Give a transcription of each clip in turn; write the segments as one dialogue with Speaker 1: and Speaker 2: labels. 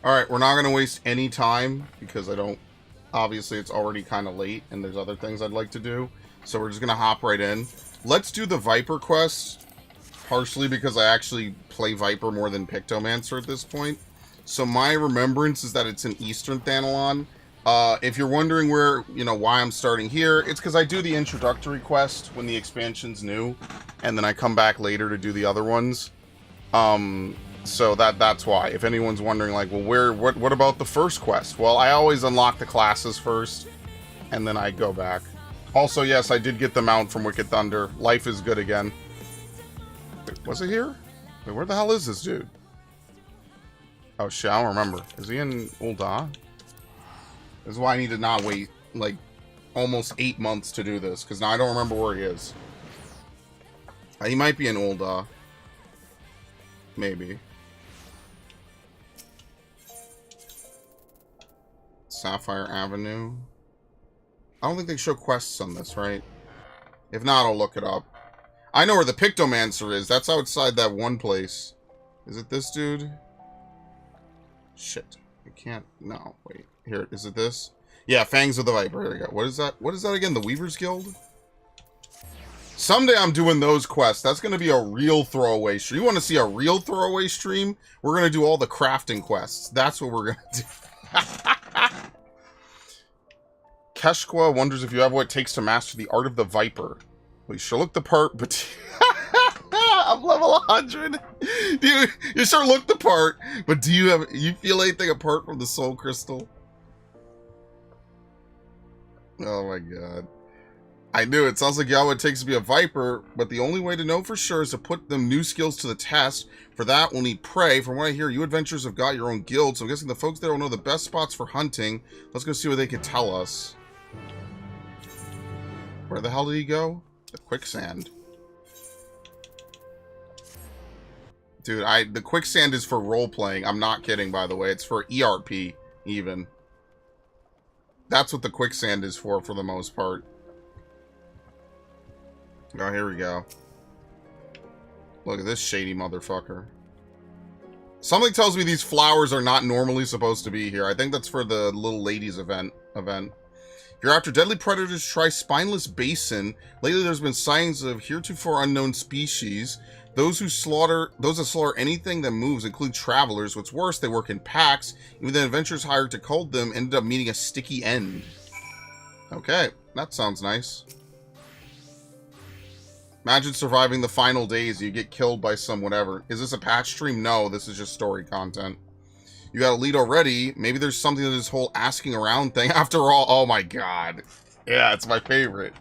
Speaker 1: Alright, we're not going to waste any time because I don't... Obviously, it's already kind of late and there's other things I'd like to do. So we're just going to hop right in. Let's do the Viper quest. Partially because I actually play Viper more than Pictomancer at this point. So my remembrance is that it's an Eastern Thanalon. If you're wondering where, why I'm starting here, it's because I do the introductory quest when the expansion's new. And then I come back later to do the other ones. So that's why. If anyone's wondering, like, well, what about the first quest? Well, I always unlock the classes first, and then I go back. Also, yes, I did get the mount from Wicked Thunder. Life is good again. Wait, was it here? Wait, where the hell is this dude? Oh shit, I don't remember. Is he in Ul'dah? This is why I need to not wait, like, almost 8 months to do this, because now I don't remember where he is. He might be in Ul'dah. Maybe. Sapphire Avenue. I don't think they show quests on this, right? If not, I'll look it up. I know where the Pictomancer is. That's outside that one place. Is it this dude? Shit. I can't... No, wait. Here, is it this? Yeah, Fangs of the Viper. Here we go. What is that? What is that again? The Weaver's Guild? Someday I'm doing those quests. That's going to be a real throwaway stream. You want to see a real throwaway stream? We're going to do all the crafting quests. That's what we're going to do. Keshqua wonders if you have what it takes to master the art of the Viper. Well, you sure look the part, but... I'm level 100. You sure look the part, but do you feel anything apart from the Soul Crystal? Oh my god. I knew it. Sounds like you have what it takes to be a Viper, but the only way to know for sure is to put them new skills to the test. For that, we'll need prey. From what I hear, you adventurers have got your own guild, so I'm guessing the folks there will know the best spots for hunting. Let's go see what they can tell us. Where the hell did he go? The quicksand. Dude, the quicksand is for role-playing. I'm not kidding, by the way. It's for ERP, even. That's what the quicksand is for the most part. Oh, here we go. Look at this shady motherfucker. Something tells me these flowers are not normally supposed to be here. I think that's for the little ladies event. If you're after deadly predators, try Spineless Basin. Lately, there's been sightings of heretofore unknown species. Those that slaughter anything that moves include travelers. What's worse, they work in packs. Even the adventurers hired to cull them ended up meeting a sticky end. Okay, that sounds nice. Imagine surviving the final days. You get killed by some whatever. Is this a patch stream? No, this is just story content. You got a lead already. Maybe there's something to this whole asking around thing. After all, oh my god. Yeah, it's my favorite.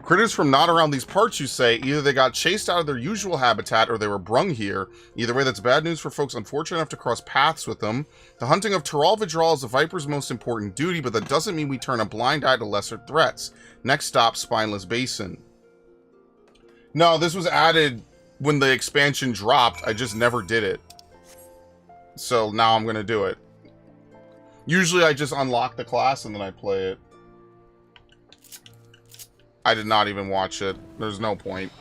Speaker 1: Critters from not around these parts, you say. Either they got chased out of their usual habitat or they were brung here. Either way, that's bad news for folks unfortunate enough to cross paths with them. The hunting of Tural Vidral is the Viper's most important duty, but that doesn't mean we turn a blind eye to lesser threats. Next stop, Spineless Basin. No, this was added when the expansion dropped. I just never did it. So now I'm going to do it. Usually I just unlock the class and then I play it. I did not even watch it. There's no point.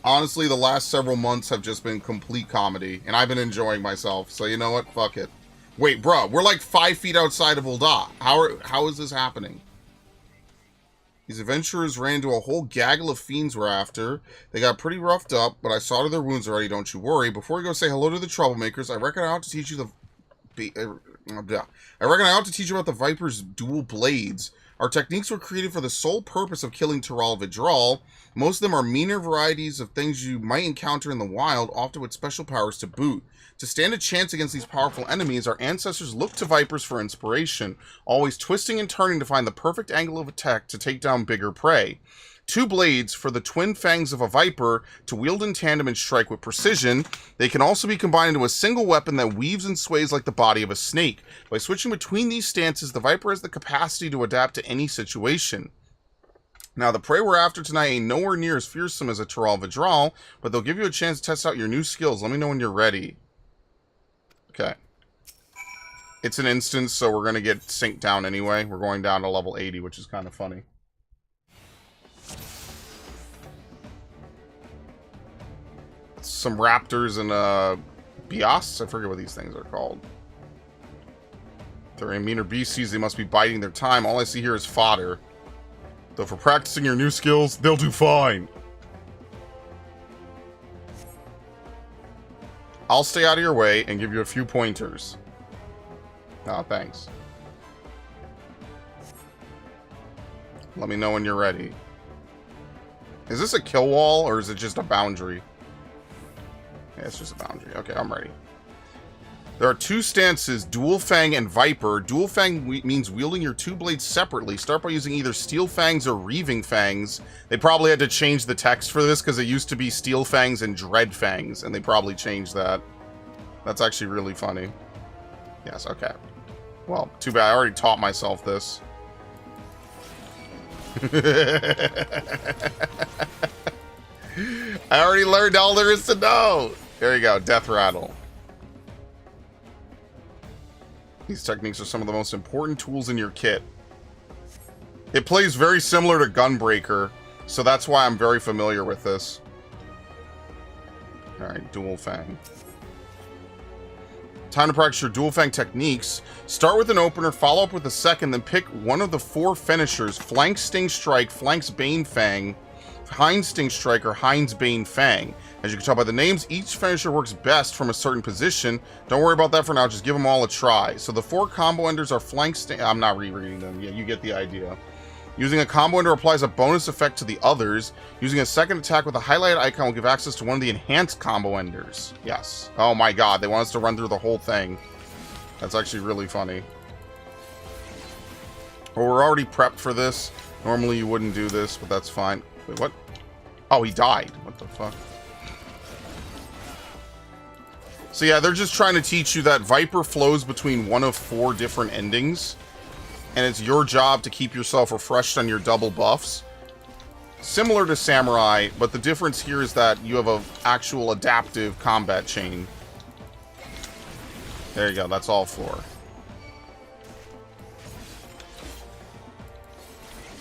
Speaker 1: Honestly, the last several months have just been complete comedy. And I've been enjoying myself. So you know what? Fuck it. Wait, bro. We're like 5 feet outside of Ul'dah. How is this happening? These adventurers ran into a whole gaggle of fiends we're after. They got pretty roughed up, but I saw to their wounds already, don't you worry. Before we go say hello to the troublemakers, I reckon I ought to teach you about the Viper's dual blades. Our techniques were created for the sole purpose of killing Tural Vidral. Most of them are meaner varieties of things you might encounter in the wild, often with special powers to boot. To stand a chance against these powerful enemies, our ancestors looked to Vipers for inspiration, always twisting and turning to find the perfect angle of attack to take down bigger prey. 2 blades for the twin fangs of a Viper to wield in tandem and strike with precision. They can also be combined into a single weapon that weaves and sways like the body of a snake. By switching between these stances, the Viper has the capacity to adapt to any situation. Now, the prey we're after tonight ain't nowhere near as fearsome as a Tural Vidral, but they'll give you a chance to test out your new skills. Let me know when you're ready. Okay. It's an instance, so we're going to get synced down anyway. We're going down to level 80, which is kind of funny. some raptors and bios. I forget what these things are called. If they're a meaner beasties, they must be biding their time. All I see here is fodder. Though for practicing your new skills, they'll do fine. I'll stay out of your way and give you a few pointers. Oh, thanks. Let me know when you're ready. Is this a kill wall, or is it just a boundary? Yeah, it's just a boundary. Okay, I'm ready. There are two stances, Dual Fang and Viper. Dual Fang means wielding your two blades separately. Start by using either Steel Fangs or Reaving Fangs. They probably had to change the text for this, because it used to be Steel Fangs and Dread Fangs, and they probably changed that. That's actually really funny. Yes, okay. Well, too bad. I already taught myself this. I already learned all there is to know. There you go, Death Rattle. These techniques are some of the most important tools in your kit. It plays very similar to Gunbreaker, so that's why I'm very familiar with this. Alright, Dual Fang. Time to practice your Dual Fang techniques. Start with an opener, follow up with a second, then pick one of the 4 finishers. Flank Sting Strike, Flanks Bane Fang, Hind Sting Strike, or Hind's Bane Fang. As you can tell by the names, each finisher works best from a certain position. Don't worry about that for now, just give them all a try. So the 4 combo enders are Flank Sting... I'm not rereading them. Yeah, you get the idea. Using a combo ender applies a bonus effect to the others. Using a second attack with a highlighted icon will give access to one of the enhanced combo enders. Yes. Oh my god, they want us to run through the whole thing. That's actually really funny. Well, we're already prepped for this. Normally you wouldn't do this, but that's fine. Wait, what? Oh, he died. What the fuck? So yeah, they're just trying to teach you that Viper flows between one of 4 different endings. And it's your job to keep yourself refreshed on your double buffs. Similar to Samurai, but the difference here is that you have an actual adaptive combat chain. There you go, that's all 4.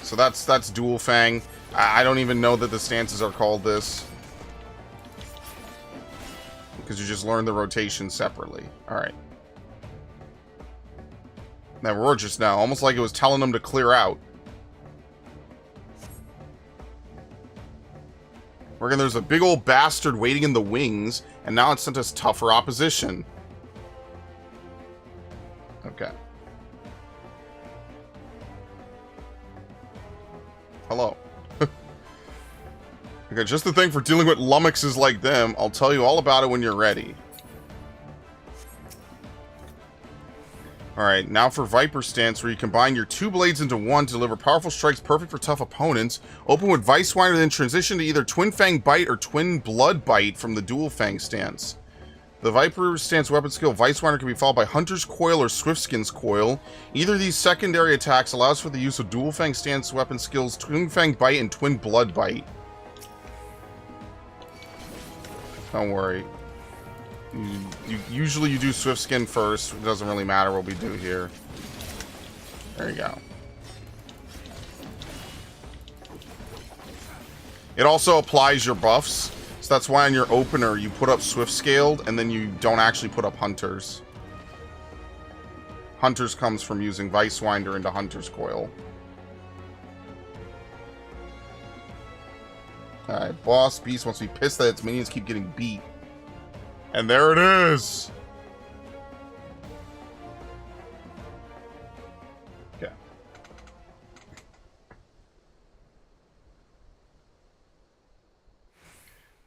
Speaker 1: So that's Dual Fang. I don't even know that the stances are called this. Because you just learn the rotation separately. Alright. That roar just now, almost like it was telling them to clear out. Reckon there's a big old bastard waiting in the wings, and now it sent us tougher opposition. Okay. Hello. Okay, just the thing for dealing with lummoxes like them. I'll tell you all about it when you're ready. Alright, now for Viper stance, where you combine your 2 blades into one to deliver powerful strikes perfect for tough opponents. Open with Vice Winder, then transition to either Twin Fang Bite or Twin Blood Bite from the Dual Fang stance. The Viper stance weapon skill Vice Winder can be followed by Hunter's Coil or Swiftskin's Coil. Either of these secondary attacks allows for the use of Dual Fang stance weapon skills Twin Fang Bite and Twin Blood Bite. Don't worry. Usually you do Swift Skin first. It doesn't really matter what we do here. There you go. It also applies your buffs. So that's why on your opener you put up Swift Scaled and then you don't actually put up Hunters. Hunters comes from using Vice Winder into Hunter's Coil. Alright, Boss Beast must be pissed that its minions keep getting beat. And there it is! Okay.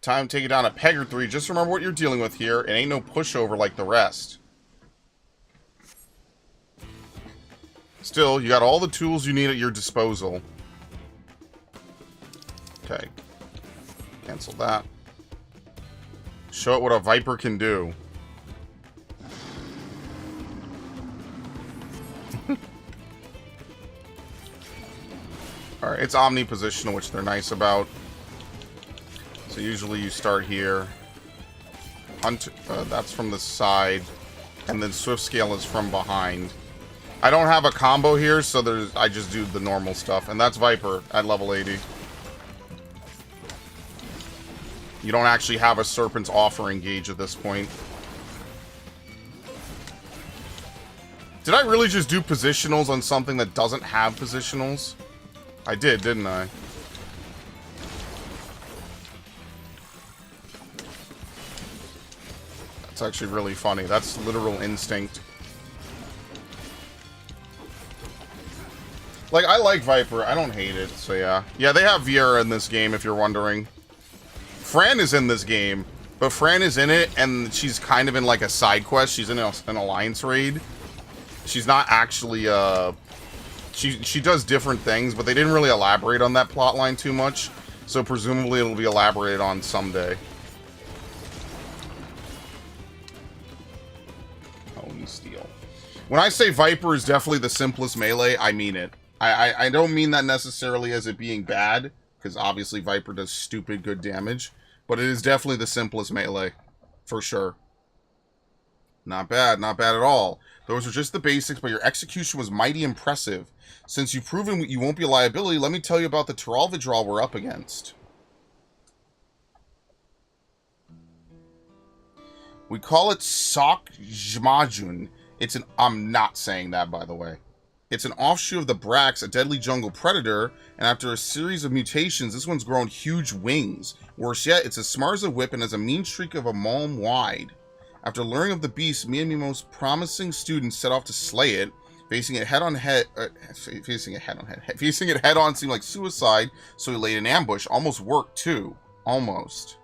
Speaker 1: Time to take it down a peg or 3. Just remember what you're dealing with here. It ain't no pushover like the rest. Still, you got all the tools you need at your disposal. Okay. Cancel that. Show it what a Viper can do. Alright, it's omnipositional, which they're nice about. So usually you start here. That's from the side. And then Swift Scale is from behind. I don't have a combo here, so I just do the normal stuff. And that's Viper at level 80. You don't actually have a Serpent's Offering gauge at this point. Did I really just do positionals on something that doesn't have positionals? I did, didn't I? That's actually really funny. That's literal instinct. Like, I like Viper. I don't hate it, so yeah. Yeah, they have Viera in this game, if you're wondering. Fran is in this game, but Fran is in it, and she's kind of in, like, a side quest. She's in an alliance raid. She's not actually, She does different things, but they didn't really elaborate on that plotline too much. So presumably it'll be elaborated on someday. Holy steel. When I say Viper is definitely the simplest melee, I mean it. I don't mean that necessarily as it being bad, because obviously Viper does stupid good damage, but it is definitely the simplest melee, for sure. Not bad at all. Those are just the basics, but your execution was mighty impressive. Since you've proven you won't be a liability, let me tell you about the Tyrell Vidral we're up against. We call it Sok Jmajun. It's an... I'm not saying that, by the way. It's an offshoot of the Brax, a deadly jungle predator, and after a series of mutations, this one's grown huge wings. Worse yet, it's a Smarza whip and has a mean streak of a malm wide. After learning of the beast, me and my most promising students set off to slay it. Facing it head on seemed like suicide, so we laid an ambush. Almost worked too. Almost.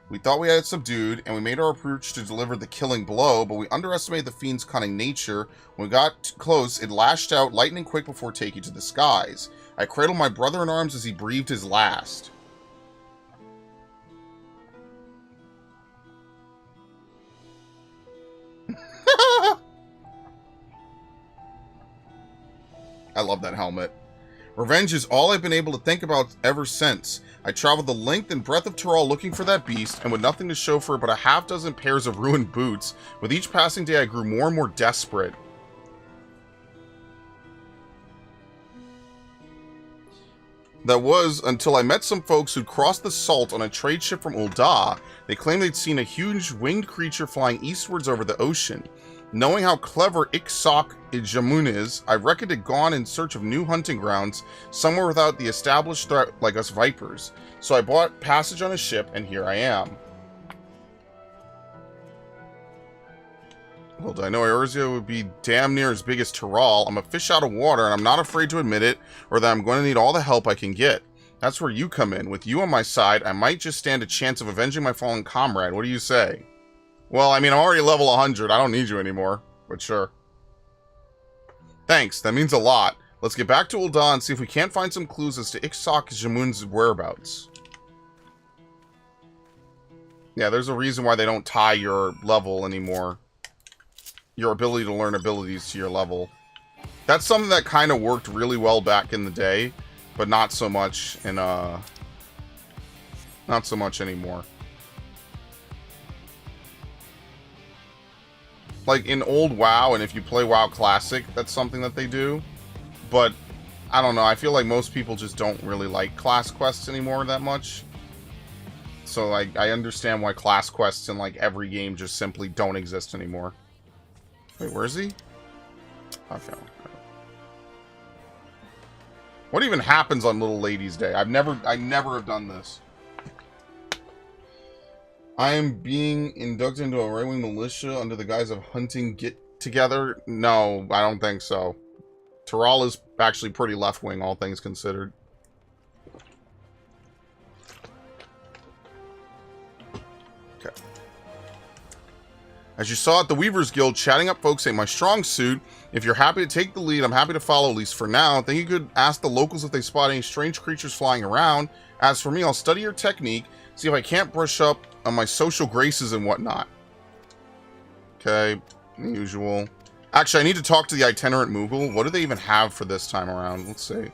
Speaker 1: We thought we had it subdued, and we made our approach to deliver the killing blow, but we underestimated the fiend's cunning nature. When we got close, it lashed out lightning quick before taking to the skies. I cradled my brother in arms as he breathed his last. I love that helmet. Revenge is all I've been able to think about ever since. I traveled the length and breadth of Tyrell looking for that beast, and with nothing to show for it but a half-dozen pairs of ruined boots. With each passing day, I grew more and more desperate. That was until I met some folks who'd crossed the Salt on a trade ship from Ul'dah. They claimed they'd seen a huge winged creature flying eastwards over the ocean. Knowing how clever Sok Jmajun is, I reckoned it gone in search of new hunting grounds, somewhere without the established threat like us Vipers. So I bought passage on a ship, and here I am. Well, I know Eorzea would be damn near as big as Tyrell. I'm a fish out of water, and I'm not afraid to admit it, or that I'm going to need all the help I can get. That's where you come in. With you on my side, I might just stand a chance of avenging my fallen comrade. What do you say? Well, I mean, I'm already level 100. I don't need you anymore. But sure. Thanks. That means a lot. Let's get back to Ul'dah and see if we can't find some clues as to Sok Jmajun's whereabouts. Yeah, there's a reason why they don't tie your level anymore. Your ability to learn abilities to your level. That's something that kind of worked really well back in the day, but not so much in, not so much anymore. Like, in old WoW, and if you play WoW Classic, that's something that they do. But, I don't know, I feel like most people just don't really like class quests anymore that much. So, like, I understand why class quests in, like, every game just simply don't exist anymore. Wait, where is he? Okay. What even happens on Little Ladies Day? I never have done this. I am being inducted into a right-wing militia under the guise of hunting get-together? No, I don't think so. Tyrell is actually pretty left-wing, all things considered. Okay. As you saw at the Weavers Guild, chatting up folks ain't my strong suit. If you're happy to take the lead, I'm happy to follow, at least for now. Think you could ask the locals if they spot any strange creatures flying around. As for me, I'll study your technique, see if I can't brush up on my social graces and whatnot. Okay, usual. Actually, I need to talk to the itinerant Moogle. What do they even have for this time around? Let's see.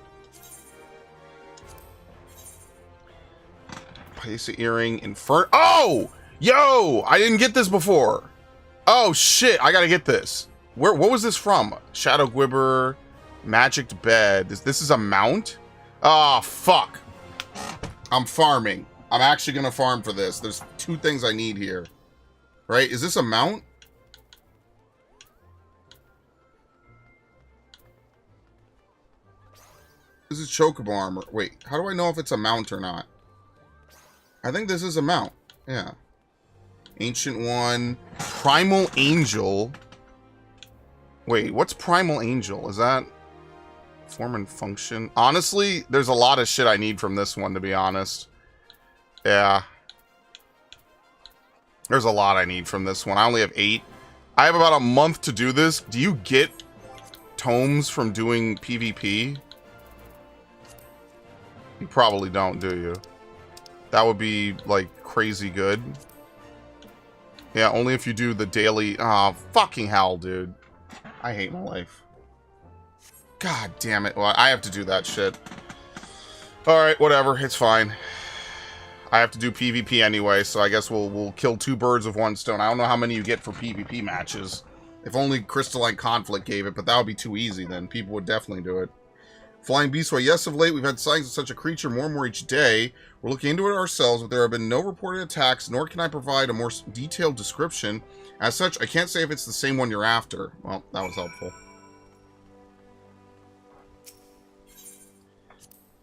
Speaker 1: Place of Earring, Inferno. Oh! Yo! I didn't get this before. Oh, shit. I gotta get this. What was this from? Shadow Gwibber, Magicked Bed. This is a mount? Oh, fuck. I'm farming. I'm actually going to farm for this. There's 2 things I need here. Right? Is this a mount? This is chocobo armor. Wait, how do I know if it's a mount or not? I think this is a mount. Yeah. Ancient one. Primal Angel. Wait, what's Primal Angel? Is that form and function? Honestly, there's a lot of shit I need from this one, to be honest. Yeah. There's a lot I need from this one. I only have 8. I have about a month to do this. Do you get tomes from doing PvP? You probably don't, do you? That would be, like, crazy good. Yeah, only if you do the daily... Oh, fucking hell, dude. I hate my life. God damn it. Well, I have to do that shit. Alright, whatever. It's fine. I have to do PvP anyway, so I guess we'll kill 2 birds with 1 stone. I don't know how many you get for PvP matches. If only Crystalline Conflict gave it, but that would be too easy then. People would definitely do it. Flying Beastway, yes, of late we've had sightings of such a creature more and more each day. We're looking into it ourselves, but there have been no reported attacks, nor can I provide a more detailed description. As such, I can't say if it's the same one you're after. Well, that was helpful.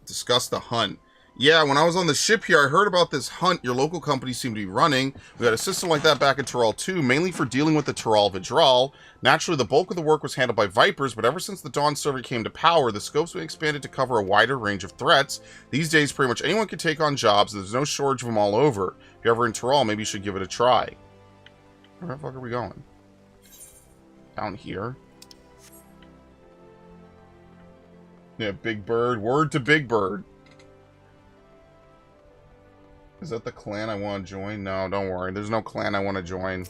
Speaker 1: Discuss the hunt. Yeah, when I was on the ship here, I heard about this hunt your local company seemed to be running. We had a system like that back in Tyrol too, mainly for dealing with the Tyrol Vidral. Naturally, the bulk of the work was handled by Vipers, but ever since the Dawn server came to power, the scope's been expanded to cover a wider range of threats. These days, pretty much anyone can take on jobs, and there's no shortage of them all over. If you're ever in Tyrol, maybe you should give it a try. Where the fuck are we going? Down here. Yeah, Big Bird. Word to Big Bird. Is that the clan I want to join? No, don't worry. There's no clan I want to join.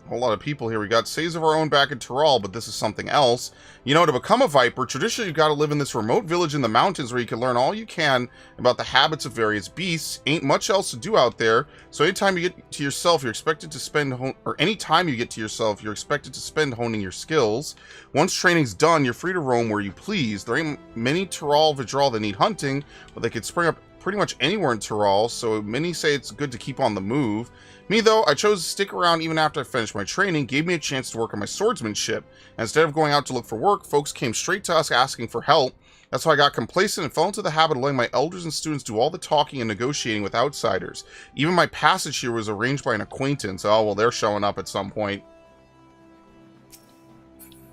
Speaker 1: A whole lot of people here. We got Says of our own back in Tyrol, but this is something else. You know, to become a Viper, traditionally you've got to live in this remote village in the mountains where you can learn all you can about the habits of various beasts. Ain't much else to do out there, so anytime you get to yourself, you're expected to spend, anytime you get to yourself, you're expected to spend honing your skills. Once training's done, you're free to roam where you please. There ain't many Tyrol Vidral that need hunting, but they could spring up pretty much anywhere in Tyrol, so many say it's good to keep on the move. Me, though, I chose to stick around even after I finished my training, gave me a chance to work on my swordsmanship. And instead of going out to look for work, folks came straight to us asking for help. That's why I got complacent and fell into the habit of letting my elders and students do all the talking and negotiating with outsiders. Even my passage here was arranged by an acquaintance. Oh, well, they're showing up at some point.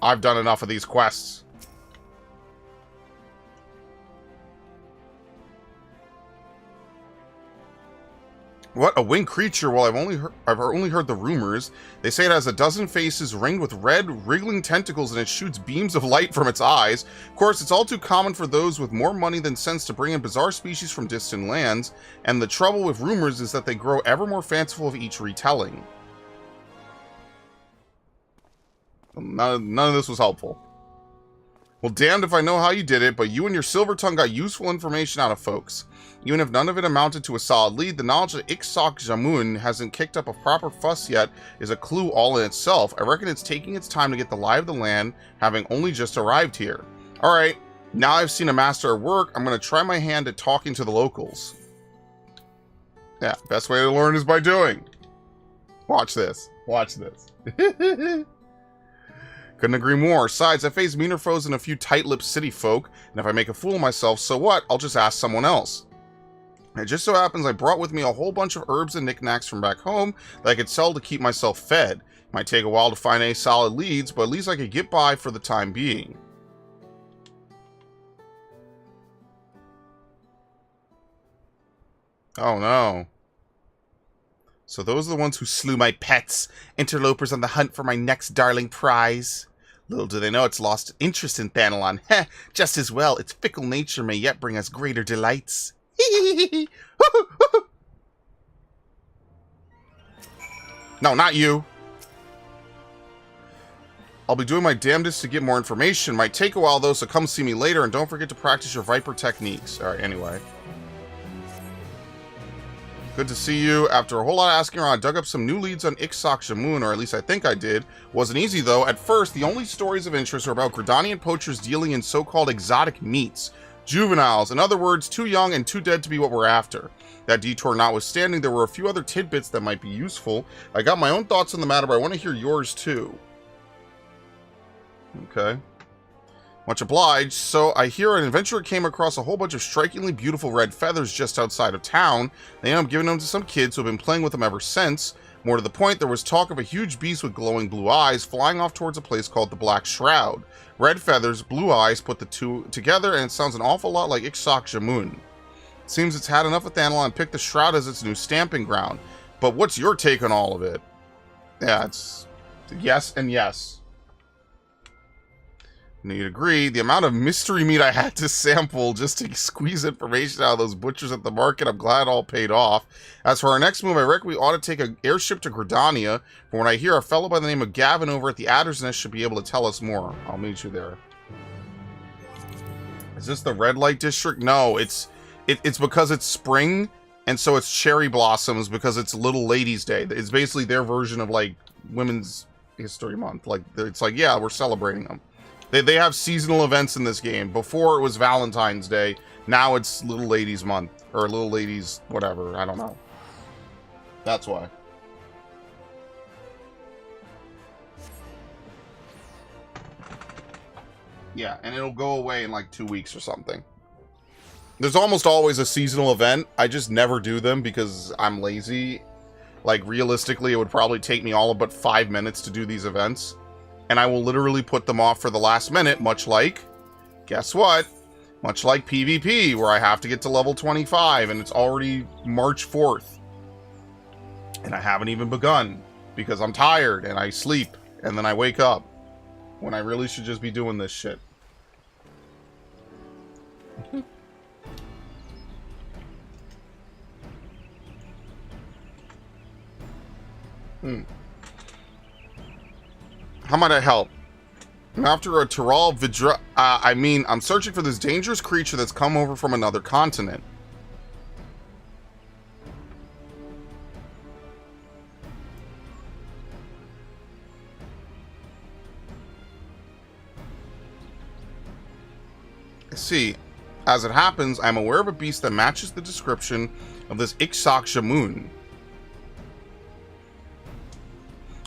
Speaker 1: I've done enough of these quests. What? A winged creature? Well, I've only heard the rumors. They say it has a dozen faces ringed with red, wriggling tentacles, and it shoots beams of light from its eyes. Of course, it's all too common for those with more money than sense to bring in bizarre species from distant lands, and the trouble with rumors is that they grow ever more fanciful with each retelling. None of this was helpful. Well, damned if I know how you did it, but you and your silver tongue got useful information out of folks. Even if none of it amounted to a solid lead, the knowledge that FFXIV hasn't kicked up a proper fuss yet is a clue all in itself. I reckon it's taking its time to get the lie of the land, having only just arrived here. Alright, now I've seen a master at work, I'm going to try my hand at talking to the locals. Yeah, best way to learn is by doing. Watch this. Watch this. Couldn't agree more. Besides, I face meaner foes than a few tight-lipped city folk, and if I make a fool of myself, so what? I'll just ask someone else. It just so happens I brought with me a whole bunch of herbs and knickknacks from back home that I could sell to keep myself fed. It might take a while to find any solid leads, but at least I could get by for the time being. Oh no. So those are the ones who slew my pets, interlopers on the hunt for my next darling prize. Little do they know it's lost interest in Thanalon. Heh, just as well, its fickle nature may yet bring us greater delights. No, not you. I'll be doing my damnedest to get more information. Might take a while though, so come see me later, and don't forget to practice your Viper techniques. Alright, anyway. Good to see you. After a whole lot of asking around, I dug up some new leads on FFXIV, or at least I think I did. Wasn't easy though. At first, the only stories of interest are about Gridanian poachers dealing in so-called exotic meats. Juveniles, in other words, too young and too dead to be what we're after. That detour notwithstanding, there were a few other tidbits that might be useful. I got my own thoughts on the matter, but I want to hear yours too. Okay. Much obliged. So I hear an adventurer came across a whole bunch of strikingly beautiful red feathers just outside of town. They ended up giving them to some kids who have been playing with them ever since. More to the point, there was talk of a huge beast with glowing blue eyes flying off towards a place called the Black Shroud. Red feathers, blue eyes, put the two together, and it sounds an awful lot like FFXIV. Seems it's had enough with Dandelion and picked the Shroud as its new stamping ground. But what's your take on all of it? Yeah, it's yes and yes. You'd agree, the amount of mystery meat I had to sample just to squeeze information out of those butchers at the market, I'm glad all paid off. As for our next move, I reckon we ought to take an airship to Gridania, for when I hear a fellow by the name of Gavin over at the Adder's Nest should be able to tell us more. I'll meet you there. Is this the red light district? No, it's because it's spring, and so it's cherry blossoms because it's Little Ladies' Day. It's basically their version of, like, Women's History Month. Like, it's like, yeah, we're celebrating them. They have seasonal events in this game. Before it was Valentine's Day. Now it's Little Ladies Month. Or Little Ladies whatever. I don't know. That's why. Yeah, and it'll go away in like 2 weeks or something. There's almost always a seasonal event. I just never do them because I'm lazy. Like, realistically, it would probably take me all of but 5 minutes to do these events. And I will literally put them off for the last minute, much like, guess what? Much like PvP, where I have to get to level 25, and it's already March 4th. And I haven't even begun, because I'm tired, and I sleep, and then I wake up, when I really should just be doing this shit. How might I help? I'm after a Tyrol Vidra... I'm searching for this dangerous creature that's come over from another continent. I see. As it happens, I'm aware of a beast that matches the description of this FFXIV.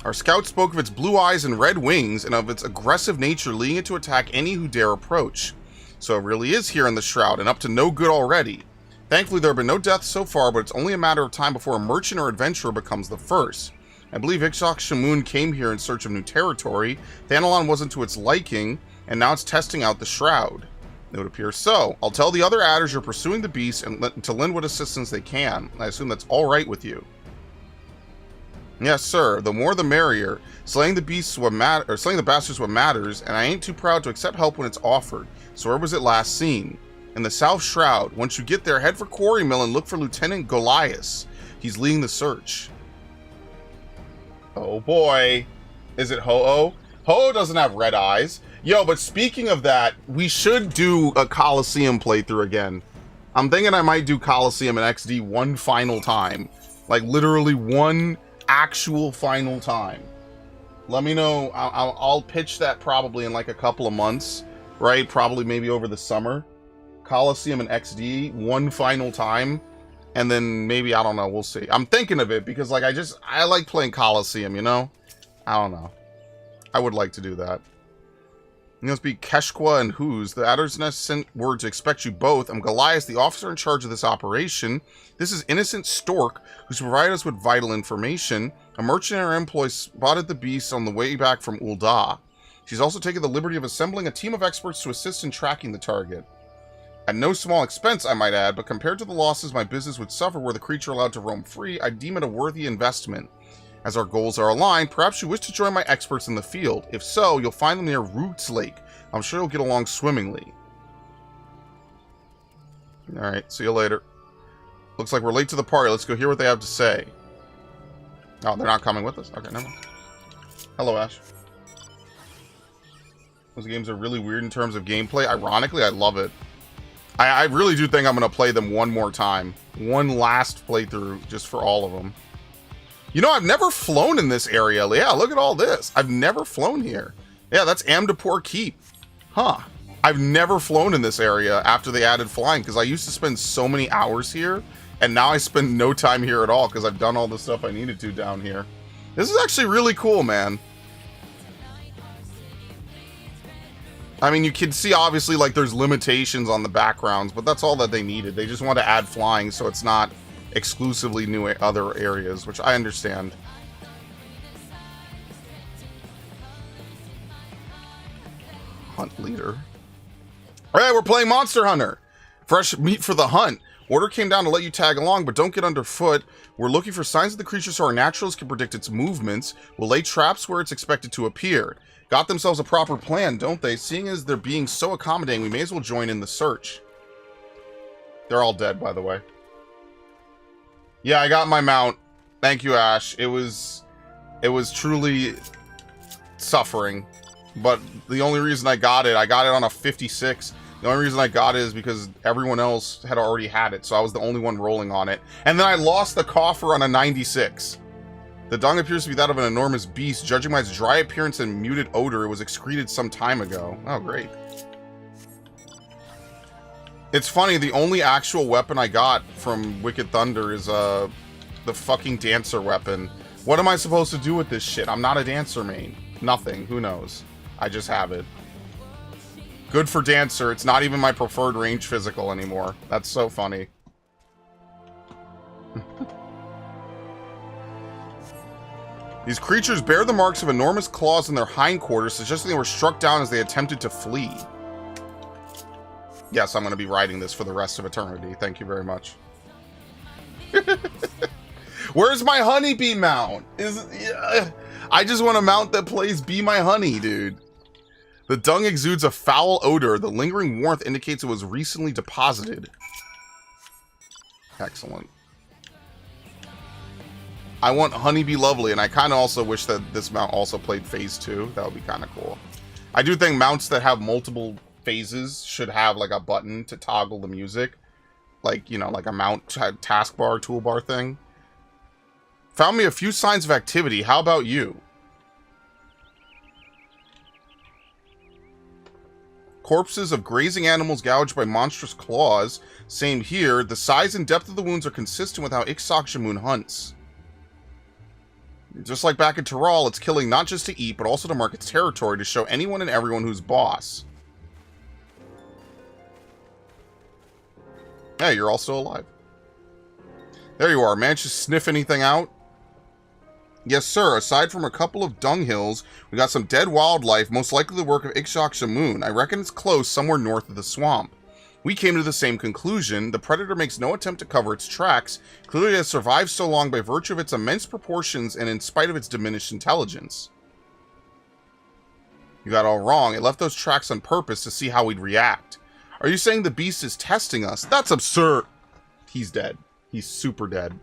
Speaker 1: Our scout spoke of its blue eyes and red wings, and of its aggressive nature leading it to attack any who dare approach. So it really is here in the Shroud, and up to no good already. Thankfully, there have been no deaths so far, but it's only a matter of time before a merchant or adventurer becomes the first. I believe FFXIV came here in search of new territory. Dandelion wasn't to its liking, and now it's testing out the Shroud. It would appear so. I'll tell the other adders you're pursuing the beast and to lend what assistance they can. I assume that's all right with you. Yes, sir. The more the merrier. Slaying the beasts what slaying the bastards what matters, and I ain't too proud to accept help when it's offered. So where was it last seen? In the South Shroud. Once you get there, head for Quarry Mill and look for Lieutenant Goliath. He's leading the search. Oh boy. Is it Ho-Oh? Ho-Oh doesn't have red eyes. Yo, but speaking of that, we should do a Coliseum playthrough again. I'm thinking I might do Coliseum and XD one final time. Like, literally one actual final time. Let me know. I'll pitch that probably in like a couple of months, right? Probably maybe over the summer. Coliseum and XD one final time, and then maybe, I don't know, we'll see. I'm thinking of it because like I like playing Coliseum, you know? I don't know. I would like to do that. It must be Keshqua and Who's. The Adder's Nest sent word to expect you both. I'm Goliath, the officer in charge of this operation. This is Innocent Stork, who's provided us with vital information. A merchant and her employee spotted the beast on the way back from Ul'dah. She's also taken the liberty of assembling a team of experts to assist in tracking the target. At no small expense, I might add, but compared to the losses my business would suffer were the creature allowed to roam free, I deem it a worthy investment. As our goals are aligned, perhaps you wish to join my experts in the field. If so, you'll find them near Roots Lake. I'm sure you'll get along swimmingly. Alright, see you later. Looks like we're late to the party. Let's go hear what they have to say. Oh, they're not coming with us? Okay, never mind. Hello, Ash. Those games are really weird in terms of gameplay. Ironically, I love it. I really do think I'm going to play them one more time. One last playthrough just for all of them. You know, I've never flown in this area. Yeah, look at all this. I've never flown here. Yeah, that's Amdapur Keep. Huh. I've never flown in this area after they added flying, because I used to spend so many hours here, and now I spend no time here at all, because I've done all the stuff I needed to down here. This is actually really cool, man. I mean, you can see, obviously, like, there's limitations on the backgrounds, but that's all that they needed. They just want to add flying, so it's not exclusively new other areas, which I understand. Hunt leader. Alright, we're playing Monster Hunter. Fresh meat for the hunt. Order came down to let you tag along, but don't get underfoot. We're looking for signs of the creature so our naturals can predict its movements. We'll lay traps where it's expected to appear. Got themselves a proper plan, don't they? Seeing as they're being so accommodating, we may as well join in the search. They're all dead, by the way. Yeah, I got my mount. Thank you, Ash. It was truly suffering. But the only reason I got it on a 56. The only reason I got it is because everyone else had already had it, so I was the only one rolling on it. And then I lost the coffer on a 96. The dung appears to be that of an enormous beast. Judging by its dry appearance and muted odor, it was excreted some time ago. Oh, great. It's funny, the only actual weapon I got from Wicked Thunder is the fucking dancer weapon. What am I supposed to do with this shit? I'm not a dancer main. Nothing. Who knows? I just have it. Good for dancer. It's not even my preferred range physical anymore. That's so funny. These creatures bear the marks of enormous claws in their hindquarters, suggesting they were struck down as they attempted to flee. Yes, I'm going to be writing this for the rest of eternity. Thank you very much. Where's my honeybee mount? I just want a mount that plays Be My Honey, dude. The dung exudes a foul odor. The lingering warmth indicates it was recently deposited. Excellent. I want Honeybee Lovely, and I kind of also wish that this mount also played Phase 2. That would be kind of cool. I do think mounts that have multiple phases should have, like, a button to toggle the music. Like, you know, like a mount taskbar, toolbar thing. Found me a few signs of activity. How about you? Corpses of grazing animals gouged by monstrous claws. Same here. The size and depth of the wounds are consistent with how FFXIV hunts. Just like back in Tyrol, it's killing not just to eat, but also to mark its territory to show anyone and everyone who's boss. Hey, you're all still alive. There you are. Managed to sniff anything out? Yes, sir. Aside from a couple of dunghills, we got some dead wildlife, most likely the work of FFXIV. I reckon it's close, somewhere north of the swamp. We came to the same conclusion. The predator makes no attempt to cover its tracks. Clearly it has survived so long by virtue of its immense proportions and in spite of its diminished intelligence. You got all wrong. It left those tracks on purpose to see how we'd react. Are you saying the beast is testing us? That's absurd. He's dead. He's super dead.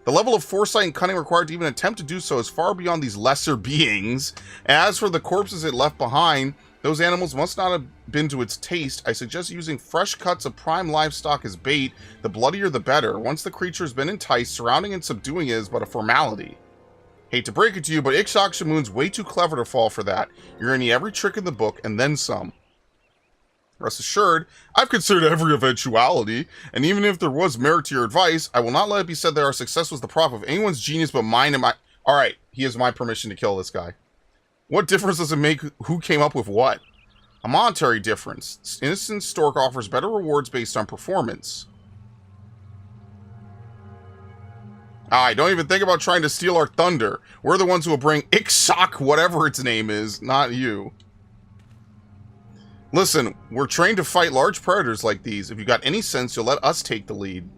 Speaker 1: The level of foresight and cunning required to even attempt to do so is far beyond these lesser beings. As for the corpses it left behind, those animals must not have been to its taste. I suggest using fresh cuts of prime livestock as bait. The bloodier the better. Once the creature has been enticed, surrounding and subduing it is but a formality. Hate to break it to you, but FFXIV's way too clever to fall for that. You're going to need every trick in the book, and then some. Rest assured, I've considered every eventuality, and even if there was merit to your advice, I will not let it be said that our success was the prop of anyone's genius but mine and my... Alright, he has my permission to kill this guy. What difference does it make who came up with what? A monetary difference. Innocent Stork offers better rewards based on performance. Alright, don't even think about trying to steal our thunder. We're the ones who will bring Ixok, whatever its name is, not you. Listen, we're trained to fight large predators like these. If you got any sense, you'll let us take the lead.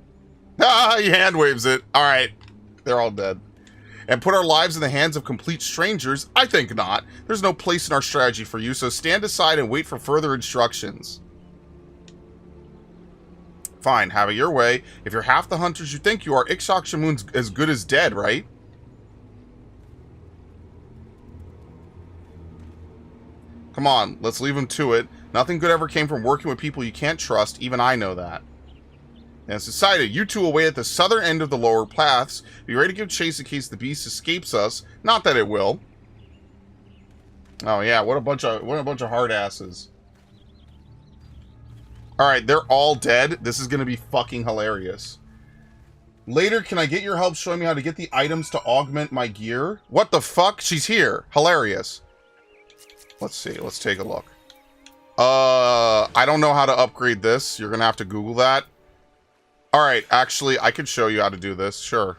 Speaker 1: Ah, he hand waves it. Alright, they're all dead. And put our lives in the hands of complete strangers? I think not. There's no place in our strategy for you, so stand aside and wait for further instructions. Fine, have it your way. If you're half the hunters you think you are, FFXIV's as good as dead, right? Come on, let's leave him to it. Nothing good ever came from working with people you can't trust. Even I know that. And it's decided. You two will wait at the southern end of the lower paths. Be ready to give chase in case the beast escapes us. Not that it will. Oh yeah, what a bunch of hard asses. Alright, they're all dead. This is gonna be fucking hilarious. Later, can I get your help showing me how to get the items to augment my gear? What the fuck? She's here. Hilarious. Let's see. Let's take a look. I don't know how to upgrade this. You're gonna have to Google that. Alright, actually, I could show you how to do this. Sure.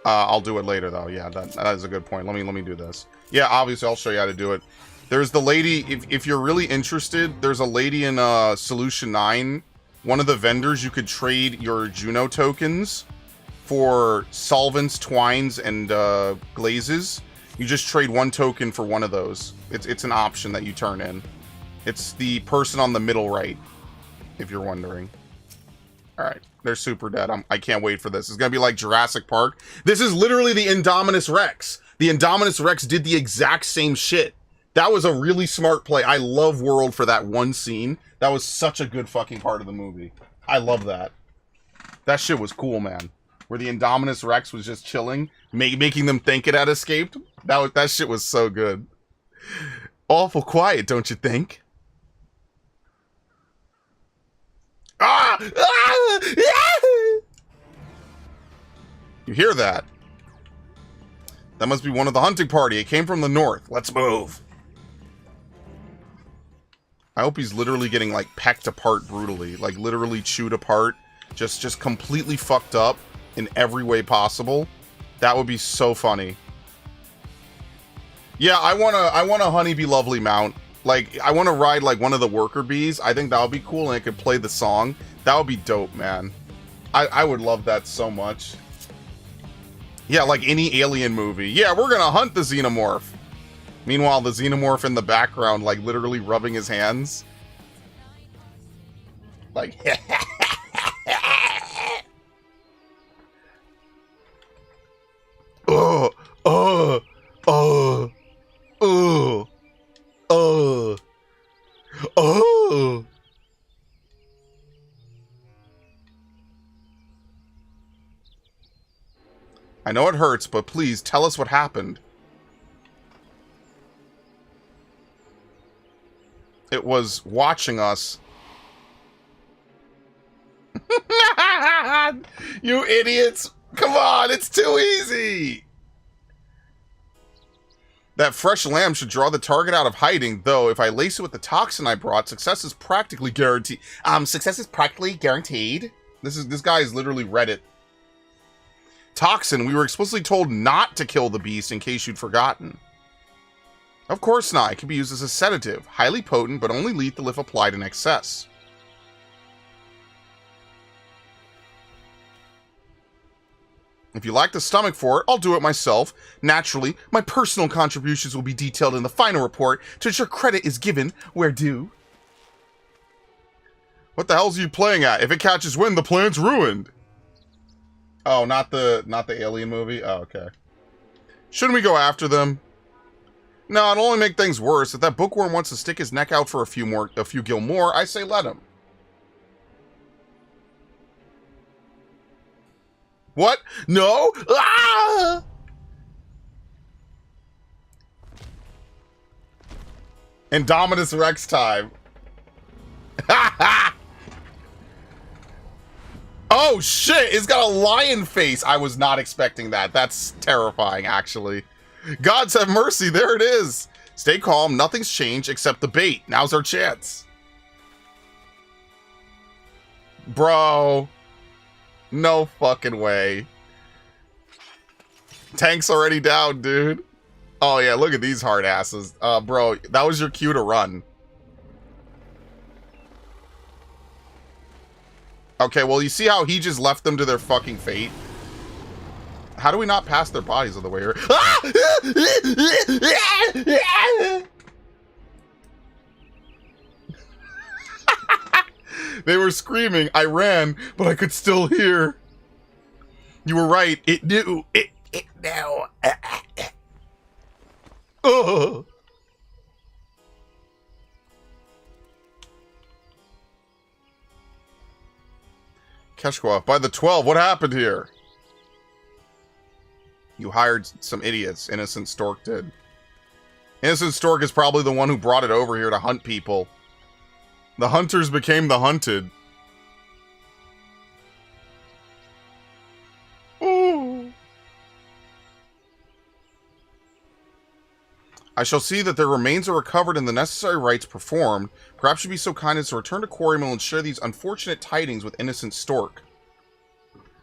Speaker 1: I'll do it later, though. Yeah, that is a good point. Let me do this. Yeah, obviously, I'll show you how to do it. There's the lady, if you're really interested, there's a lady in Solution 9. One of the vendors, you could trade your Juno tokens for solvents, twines, and glazes. You just trade one token for one of those. It's an option that you turn in. It's the person on the middle right, if you're wondering. Alright, they're super dead. I can't wait for this. It's gonna be like Jurassic Park. This is literally the Indominus Rex. The Indominus Rex did the exact same shit. That was a really smart play. I love World for that one scene. That was such a good fucking part of the movie. I love that. That shit was cool, man. Where the Indominus Rex was just chilling, making them think it had escaped. That shit was so good. Awful quiet, don't you think? Ah! Ah! Ah! You hear that? That must be one of the hunting party. It came from the north. Let's move. I hope he's literally getting, like, pecked apart brutally. Like, literally chewed apart. Just completely fucked up in every way possible. That would be so funny. Yeah, I want a Honeybee Lovely mount. Like, I want to ride, like, one of the worker bees. I think that would be cool, and it could play the song. That would be dope, man. I would love that so much. Yeah, like any alien movie. Yeah, we're gonna hunt the xenomorph. Meanwhile, the xenomorph in the background, like, literally rubbing his hands. Like, oh, oh, oh, oh, oh, oh. I know it hurts, but please tell us what happened. It was watching us. You idiots! Come on, it's too easy! That fresh lamb should draw the target out of hiding, though if I lace it with the toxin I brought, success is practically guaranteed. Success is practically guaranteed? This guy has literally read it. Toxin, we were explicitly told not to kill the beast in case you'd forgotten. Of course not. It can be used as a sedative. Highly potent, but only lethal if applied in excess. If you lack the stomach for it, I'll do it myself. Naturally, my personal contributions will be detailed in the final report to ensure credit is given where due. What the hell's you playing at? If it catches wind, the plan's ruined. Oh, not the alien movie? Oh, okay. Shouldn't we go after them? No, it'll only make things worse. If that bookworm wants to stick his neck out for a few gil more, I say let him. What? No? Ah! Indominus Rex time. Oh shit, it's got a lion face. I was not expecting that. That's terrifying, actually. Gods have mercy, there it is. Stay calm, nothing's changed except the bait. Now's our chance. Bro. No fucking way. Tank's already down, dude. Oh yeah, look at these hard asses. Bro, that was your cue to run. Okay, well, you see how he just left them to their fucking fate? How do we not pass their bodies on the way here? They were screaming. I ran, but I could still hear. You were right. It knew. It knew. Oh. Keshkwa, by the 12, what happened here? You hired some idiots. Innocent Stork did. Innocent Stork is probably the one who brought it over here to hunt people. The hunters became the hunted. Ooh. I shall see that their remains are recovered and the necessary rites performed. Perhaps you'd be so kind as to return to Quarrymill and share these unfortunate tidings with innocent Stork.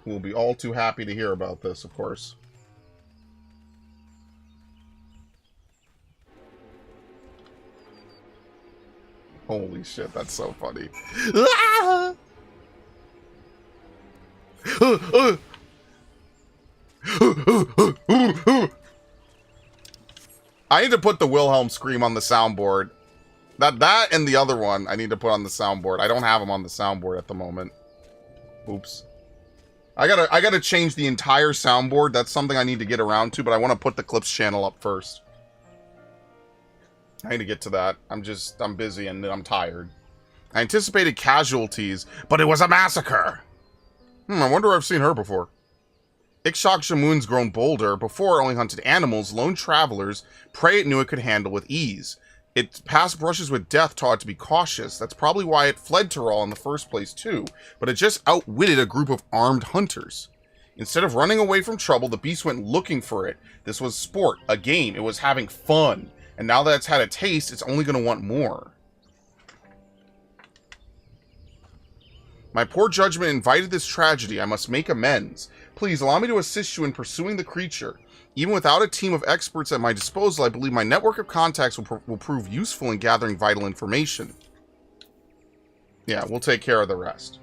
Speaker 1: Who will be all too happy to hear about this, of course. Holy shit, that's so funny. I need to put the Wilhelm scream on the soundboard. That and the other one I need to put on the soundboard. I don't have them on the soundboard at the moment. Oops. I gotta change the entire soundboard. That's something I need to get around to, but I want to put the clips channel up first. I need to get to that. I'm busy and I'm tired. I anticipated casualties, but it was a massacre. I wonder where I've seen her before. Ikshok Shamun's grown bolder. Before, it only hunted animals, lone travelers, prey it knew it could handle with ease. Its past brushes with death taught it to be cautious. That's probably why it fled Tyrol in the first place, too. But it just outwitted a group of armed hunters. Instead of running away from trouble, the beast went looking for it. This was sport, a game. It was having fun. And now that it's had a taste, it's only going to want more. My poor judgment invited this tragedy. I must make amends. Please allow me to assist you in pursuing the creature. Even without a team of experts at my disposal, I believe my network of contacts will prove useful in gathering vital information. Yeah, we'll take care of the rest.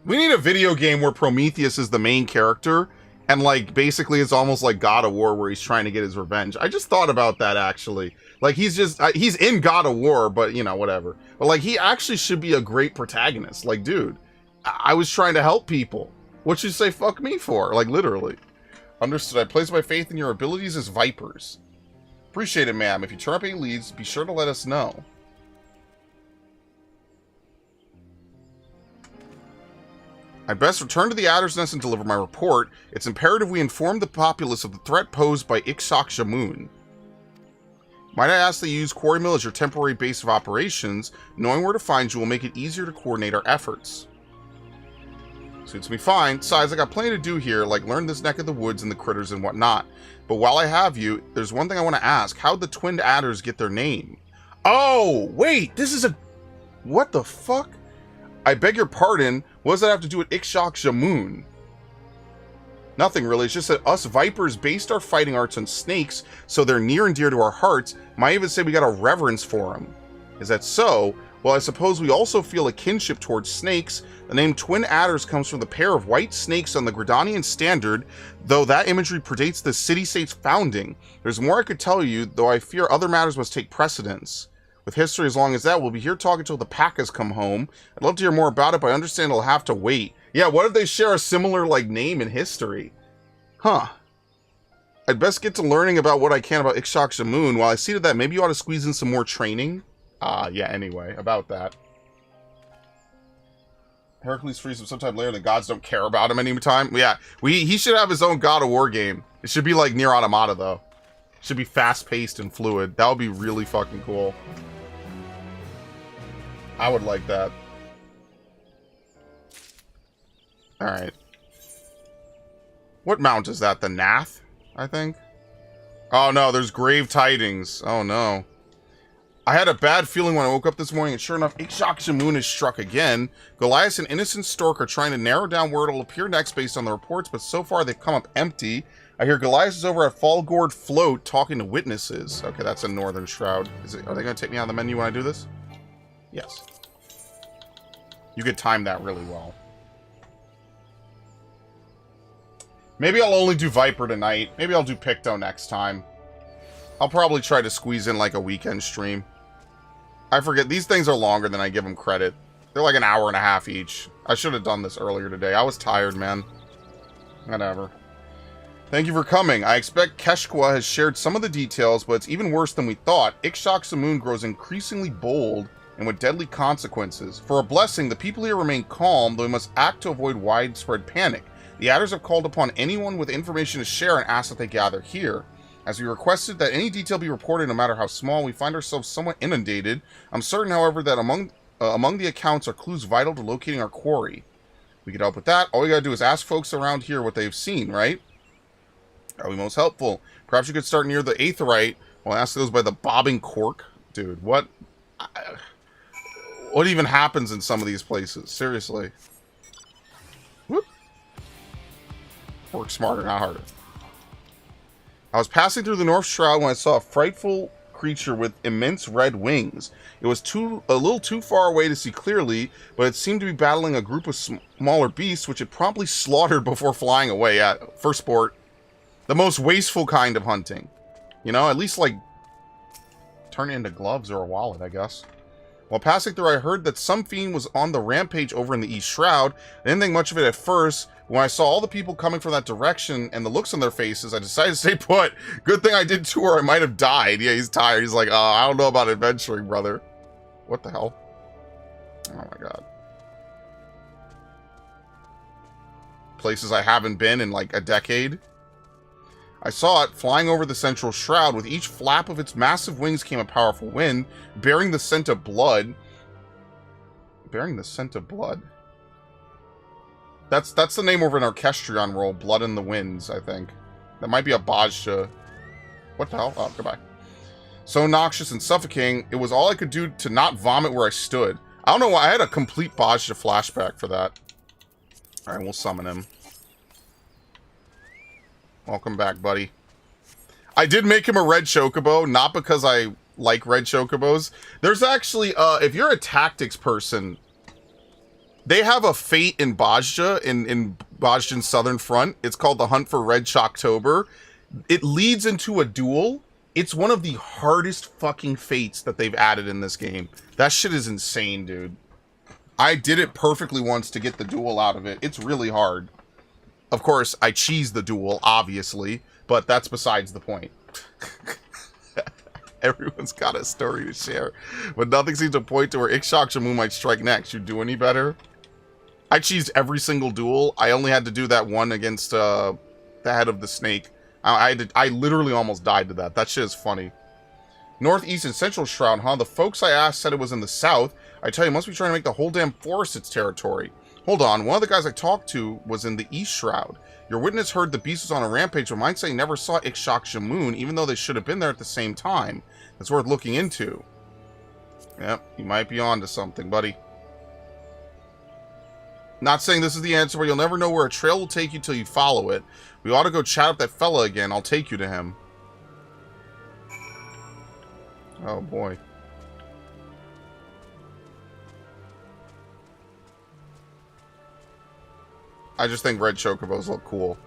Speaker 1: We need a video game where Prometheus is the main character, and, like, basically it's almost like God of War where he's trying to get his revenge. I just thought about that, actually. Like, he's in God of War, but, you know, whatever. But, like, he actually should be a great protagonist. Like, dude, I was trying to help people. What'd you say fuck me for? Like, literally. Understood. I place my faith in your abilities as Vipers. Appreciate it, ma'am. If you turn up any leads, be sure to let us know. I'd best return to the Adder's Nest and deliver my report. It's imperative we inform the populace of the threat posed by Ikshok Shamun. Might I ask that you use Quarrymill as your temporary base of operations? Knowing where to find you will make it easier to coordinate our efforts. Suits me fine. Besides, I got plenty to do here, like learn this neck of the woods and the critters and whatnot. But while I have you, there's one thing I want to ask. How'd the twinned adders get their name? Oh, wait! This is a... What the fuck? I beg your pardon. What does that have to do with Ikshok Shamun? Nothing really. It's just that us Vipers based our fighting arts on snakes, so they're near and dear to our hearts. Might even say we got a reverence for them. Is that so? Well, I suppose we also feel a kinship towards snakes. The name Twin Adders comes from the pair of white snakes on the Gridanian standard, though that imagery predates the city-state's founding. There's more I could tell you, though I fear other matters must take precedence. With history as long as that, we'll be here talking till the Packas come home. I'd love to hear more about it, but I understand it'll have to wait. Yeah, what if they share a similar, like, name in history? Huh. I'd best get to learning about what I can about Ikshok Shamun. While I see to that, maybe you ought to squeeze in some more training. Yeah, anyway, about that. Hercules frees him sometime later, the gods don't care about him anytime. Yeah, he should have his own God of War game. It should be like Nier Automata, though. It should be fast-paced and fluid. That would be really fucking cool. I would like that. Alright. What mount is that? The Nath, I think? Oh no, there's grave tidings. Oh no. I had a bad feeling when I woke up this morning, and sure enough, Ikshok Shamun is struck again. Goliath and Innocent Stork are trying to narrow down where it'll appear next based on the reports, but so far they've come up empty. I hear Goliath is over at Fallgourd Float talking to witnesses. Okay, that's a Northern Shroud. Are they going to take me out of the menu when I do this? Yes. You could time that really well. Maybe I'll only do Viper tonight. Maybe I'll do Picto next time. I'll probably try to squeeze in like a weekend stream. I forget, these things are longer than I give them credit. They're like an hour and a half each. I should have done this earlier today. I was tired, man. Whatever. Thank you for coming. I expect Keshqua has shared some of the details, but it's even worse than we thought. Ikshok Shamun grows increasingly bold and with deadly consequences. For a blessing, the people here remain calm, though we must act to avoid widespread panic. The Adders have called upon anyone with information to share and ask that they gather here. As we requested that any detail be reported, no matter how small, we find ourselves somewhat inundated. I'm certain, however, that among the accounts are clues vital to locating our quarry. We could help with that. All we gotta do is ask folks around here what they've seen, right? Are we most helpful? Perhaps you could start near the aetheryte. Well, ask those by the bobbing cork. Dude, what even happens in some of these places? Seriously. Whoop. Work smarter, not harder. I was passing through the North Shroud when I saw a frightful creature with immense red wings. It was a little too far away to see clearly, but it seemed to be battling a group of smaller beasts, which it promptly slaughtered before flying away for sport. The most wasteful kind of hunting. You know, at least, like, turn it into gloves or a wallet, I guess. While passing through, I heard that some fiend was on the rampage over in the East Shroud. I didn't think much of it at first. When I saw all the people coming from that direction and the looks on their faces, I decided to stay put. Good thing I did too, or I might have died. Yeah, he's tired. He's like, I don't know about adventuring, brother. What the hell? Oh my god. Places I haven't been in like a decade. I saw it flying over the central shroud. With each flap of its massive wings came a powerful wind, bearing the scent of blood. Bearing the scent of blood. That's the name over an Orchestrion roll, Blood in the Winds, I think. That might be a Bajra. What the hell? Oh, goodbye. So noxious and suffocating, it was all I could do to not vomit where I stood. I don't know why, I had a complete Bajra flashback for that. Alright, we'll summon him. Welcome back, buddy. I did make him a red chocobo, not because I like red chocobos. There's actually, if you're a tactics person, they have a fate in Bajra, in Bajran's Southern Front. It's called the Hunt for Red Shocktober. It leads into a duel. It's one of the hardest fucking fates that they've added in this game. That shit is insane, dude. I did it perfectly once to get the duel out of it. It's really hard. Of course, I cheesed the duel, obviously, but that's besides the point. Everyone's got a story to share, but nothing seems to point to where Ixchak-Shamu might strike next. You do any better? I cheesed every single duel. I only had to do that one against the head of the snake. I literally almost died to that. That shit is funny. Northeast and Central Shroud, huh? The folks I asked said it was in the south. I tell you, must be trying to make the whole damn forest its territory. Hold on, one of the guys I talked to was in the East Shroud. Your witness heard the beast was on a rampage, but mine say he never saw Ixchak-Shamun, even though they should have been there at the same time. That's worth looking into. Yep, you might be onto something, buddy. Not saying this is the answer, but you'll never know where a trail will take you till you follow it. We ought to go chat up that fella again. I'll take you to him. Oh, boy. I just think red chocobos look cool.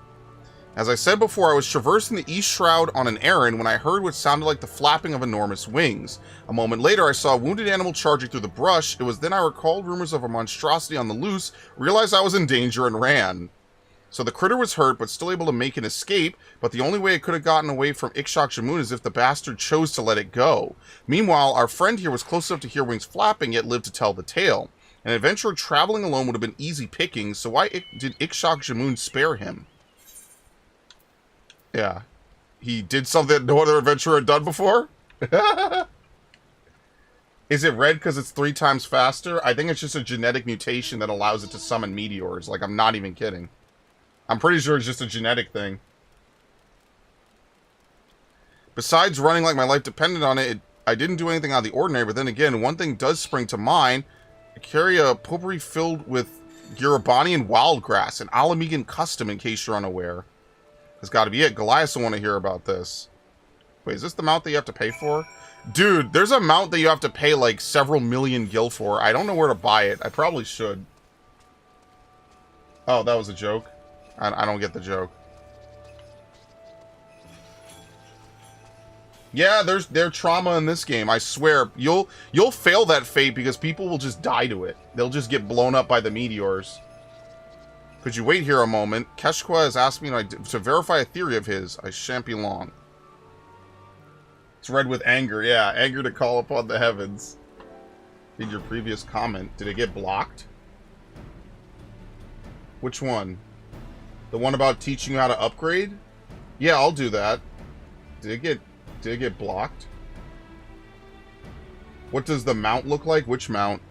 Speaker 1: As I said before, I was traversing the East Shroud on an errand when I heard what sounded like the flapping of enormous wings. A moment later, I saw a wounded animal charging through the brush. It was then I recalled rumors of a monstrosity on the loose, realized I was in danger, and ran. So the critter was hurt, but still able to make an escape, but the only way it could have gotten away from Ixchak-Shamun is if the bastard chose to let it go. Meanwhile, our friend here was close enough to hear wings flapping, yet lived to tell the tale. An adventurer traveling alone would have been easy pickings, so why did Ixchak-Shamun spare him? Yeah. He did something that no other adventurer had done before? Is it red because it's 3 times faster? I think it's just a genetic mutation that allows it to summon meteors. Like, I'm not even kidding. I'm pretty sure it's just a genetic thing. Besides running like my life depended on it, I didn't do anything out of the ordinary, but then again, one thing does spring to mind. I carry a potpourri filled with Garabanian wildgrass, an Alamegan custom in case you're unaware. That's got to be it. Goliath will want to hear about this. Wait, is this the mount that you have to pay for? Dude, there's a mount that you have to pay like several million gil for. I don't know where to buy it. I probably should. Oh, that was a joke? I don't get the joke. Yeah, there's trauma in this game. I swear, you'll fail that fate because people will just die to it. They'll just get blown up by the meteors. Could you wait here a moment? Keshqua has asked me to verify a theory of his. I shan't be long. It's red with anger. Yeah, anger to call upon the heavens. Read your previous comment. Did it get blocked? Which one? The one about teaching you how to upgrade? Yeah, I'll do that. Did it get blocked? What does the mount look like? Which mount?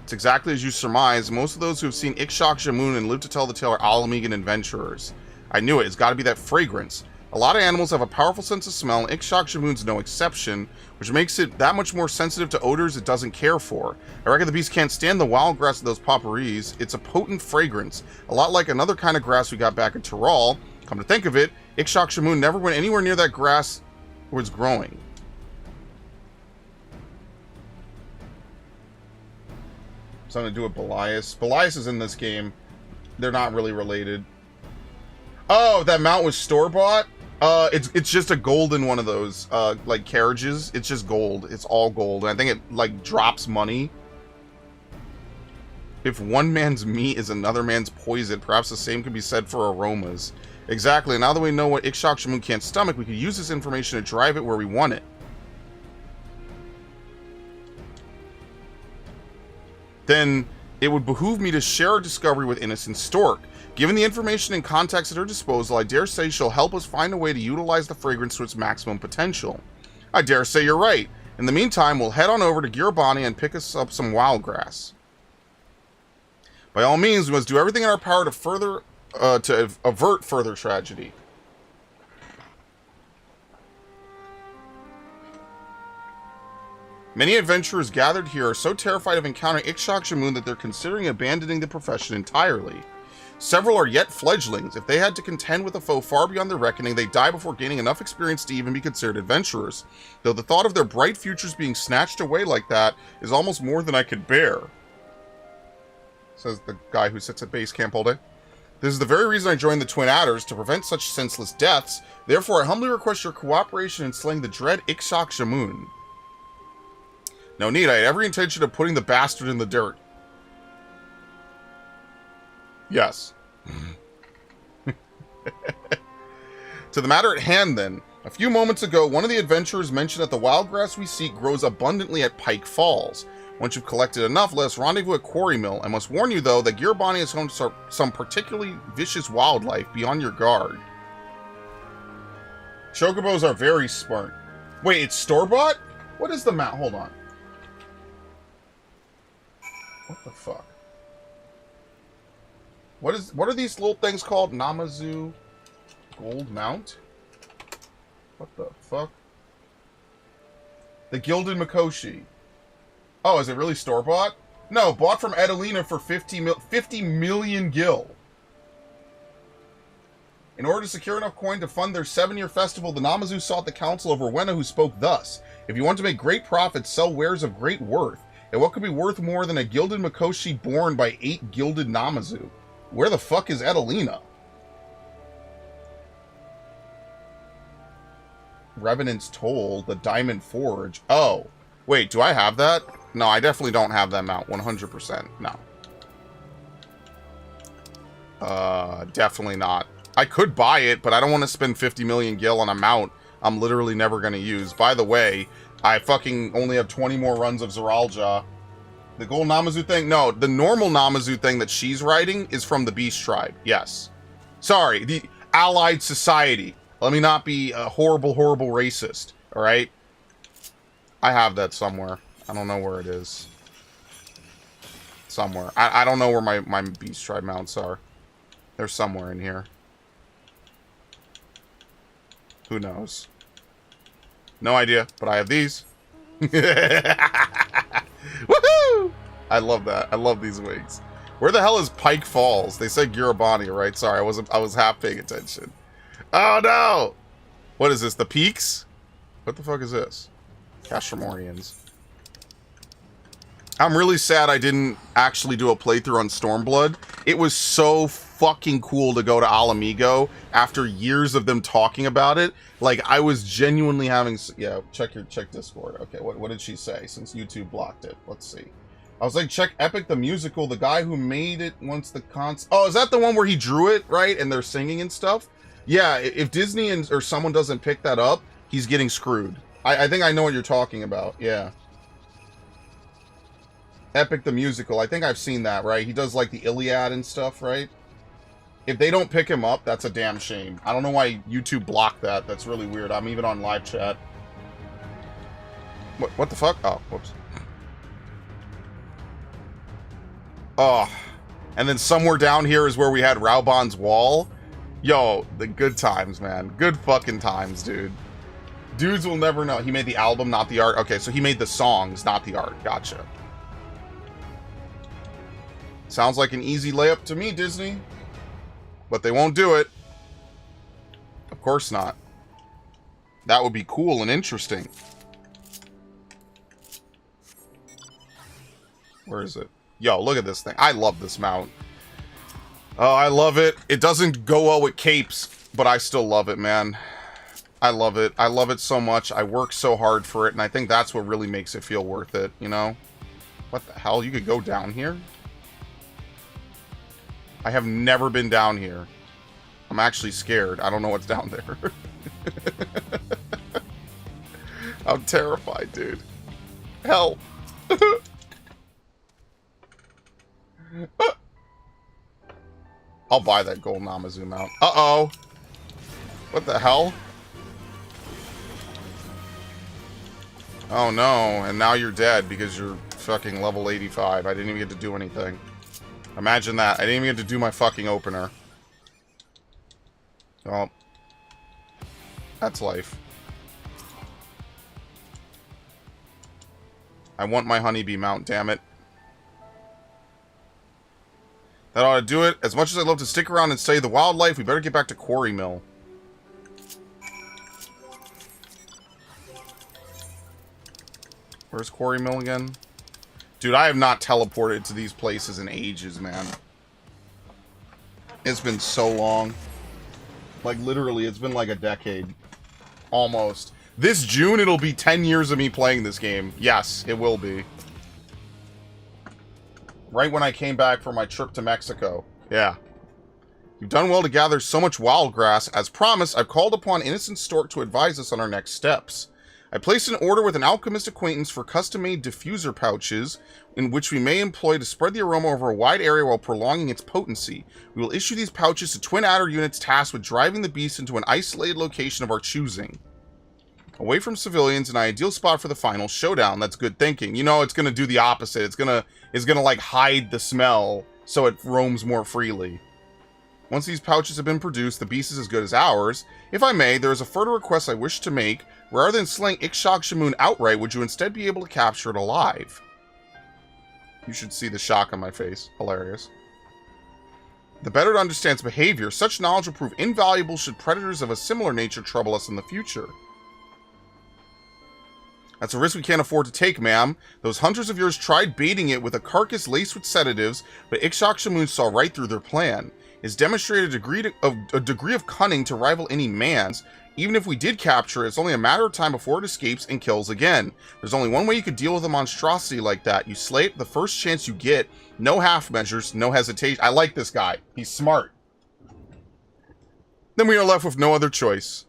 Speaker 1: It's exactly as you surmise. Most of those who have seen Ikshak Shamoon and live to tell the tale are Alamegan adventurers. I knew it. It's got to be that fragrance. A lot of animals have a powerful sense of smell, and Ikshak Shamoon's no exception, which makes it that much more sensitive to odors it doesn't care for. I reckon the beast can't stand the wild grass of those potpourris. It's a potent fragrance, a lot like another kind of grass we got back in Tyrol. Come to think of it, Ikshak Shamoon never went anywhere near that grass where it's growing. Something to do with Belias. Belias is in this game. They're not really related. Oh, that mount was store-bought? It's just a golden one of those, like, carriages. It's just gold. It's all gold. And I think it, like, drops money. If one man's meat is another man's poison, perhaps the same could be said for aromas. Exactly. Now that we know what Ikshak Shamoon can't stomach, we could use this information to drive it where we want it. Then it would behoove me to share our discovery with Innocent Stork. Given the information and context at her disposal, I dare say she'll help us find a way to utilize the fragrance to its maximum potential. I dare say you're right. In the meantime, we'll head on over to Girabani and pick us up some wild grass. By all means, we must do everything in our power to avert further tragedy. Many adventurers gathered here are so terrified of encountering Ikshak Shamoon that they're considering abandoning the profession entirely. Several are yet fledglings. If they had to contend with a foe far beyond their reckoning, they die before gaining enough experience to even be considered adventurers. Though the thought of their bright futures being snatched away like that is almost more than I could bear. Says the guy who sits at base camp all day. This is the very reason I joined the Twin Adders, to prevent such senseless deaths. Therefore, I humbly request your cooperation in slaying the dread Ikshak Shamoon. No need, I had every intention of putting the bastard in the dirt. Yes. To the matter at hand, then. A few moments ago, one of the adventurers mentioned that the wild grass we seek grows abundantly at Pike Falls. Once you've collected enough, let us rendezvous at Quarry Mill. I must warn you, though, that Girabani is home to some particularly vicious wildlife beyond your guard. Chocobos are very smart. Wait, it's store-bought? What is the mount? Hold on. What the fuck? What are these little things called? Namazu Gold Mount? What the fuck? The Gilded Mikoshi. Oh, is it really store-bought? No, bought from Adelina for 50 million gil. In order to secure enough coin to fund their 7-year festival, the Namazu sought the counsel of Rowena, who spoke thus. If you want to make great profits, sell wares of great worth. And what could be worth more than a gilded Mikoshi borne by 8 gilded Namazu? Where the fuck is Adelina? Revenant's Toll, the Diamond Forge. Oh, wait, do I have that? No, I definitely don't have that mount. 100%. No. Definitely not. I could buy it, but I don't want to spend 50 million gil on a mount I'm literally never going to use. By the way, I fucking only have 20 more runs of Zeralja. The gold Namazu thing? No, the normal Namazu thing that she's riding is from the Beast Tribe. Yes. Sorry, the Allied Society. Let me not be a horrible, horrible racist. Alright? I have that somewhere. I don't know where it is. Somewhere. I don't know where my Beast Tribe mounts are. They're somewhere in here. Who knows? No idea, but I have these. Woohoo! I love that. I love these wigs. Where the hell is Pike Falls? They said Girabani, right? Sorry, I was half paying attention. Oh no! What is this? The Peaks? What the fuck is this? Castramorians. I'm really sad I didn't actually do a playthrough on Stormblood. It was so fucking cool to go to Alamigo after years of them talking about it. Like, I was genuinely having... Yeah, check Discord. Okay, what did she say since YouTube blocked it? Let's see. I was like, check Epic the Musical. The guy who made it once the Oh, is that the one where he drew it, right? And they're singing and stuff? Yeah, if Disney or someone doesn't pick that up, he's getting screwed. I think I know what you're talking about. Yeah. Epic the Musical. I think I've seen that, right? He does, like, the Iliad and stuff, right? If they don't pick him up, that's a damn shame. I don't know why YouTube blocked that. That's really weird. I'm even on live chat. What the fuck? Oh, whoops. Oh. And then somewhere down here is where we had Raubon's wall. Yo, the good times, man. Good fucking times, dude. Dudes will never know. He made the album, not the art. Okay, so he made the songs, not the art. Gotcha. Sounds like an easy layup to me, Disney. But they won't do it. Of course not. That would be cool and interesting. Where is it? Yo, look at this thing. I love this mount. Oh, I love it. It doesn't go well with capes, but I still love it, man. I love it. I love it so much. I work so hard for it, and I think that's what really makes it feel worth it, you know? What the hell? You could go down here? I have never been down here. I'm actually scared. I don't know what's down there. I'm terrified, dude. Help. I'll buy that golden Amazu mount. Uh-oh. What the hell? Oh no, and now you're dead because you're fucking level 85. I didn't even get to do anything. Imagine that. I didn't even get to do my fucking opener. Oh. That's life. I want my honeybee mount, damn it. That ought to do it. As much as I'd love to stick around and study the wildlife, we better get back to Quarry Mill. Where's Quarry Mill again? Dude, I have not teleported to these places in ages, man. It's been so long. Like, literally, it's been like a decade. Almost. This June, it'll be 10 years of me playing this game. Yes, it will be. Right when I came back from my trip to Mexico. Yeah. You've done well to gather so much wild grass. As promised, I've called upon Innocent Stork to advise us on our next steps. I placed an order with an alchemist acquaintance for custom-made diffuser pouches, in which we may employ to spread the aroma over a wide area while prolonging its potency. We will issue these pouches to twin adder units tasked with driving the beast into an isolated location of our choosing. Away from civilians, an ideal spot for the final showdown. That's good thinking. You know, it's going to do the opposite. It's going to like hide the smell so it roams more freely. Once these pouches have been produced, the beast is as good as ours. If I may, there is a further request I wish to make. Rather than slaying Ixchak-Shamoon outright, would you instead be able to capture it alive? You should see the shock on my face. Hilarious. The better to understand its behavior, such knowledge will prove invaluable should predators of a similar nature trouble us in the future. That's a risk we can't afford to take, ma'am. Those hunters of yours tried baiting it with a carcass laced with sedatives, but Ixchak-Shamoon saw right through their plan. It's demonstrated a degree of cunning to rival any man's. Even if we did capture it, it's only a matter of time before it escapes and kills again. There's only one way you could deal with a monstrosity like that. You slay it the first chance you get. No half measures, no hesitation. I like this guy. He's smart. Then we are left with no other choice.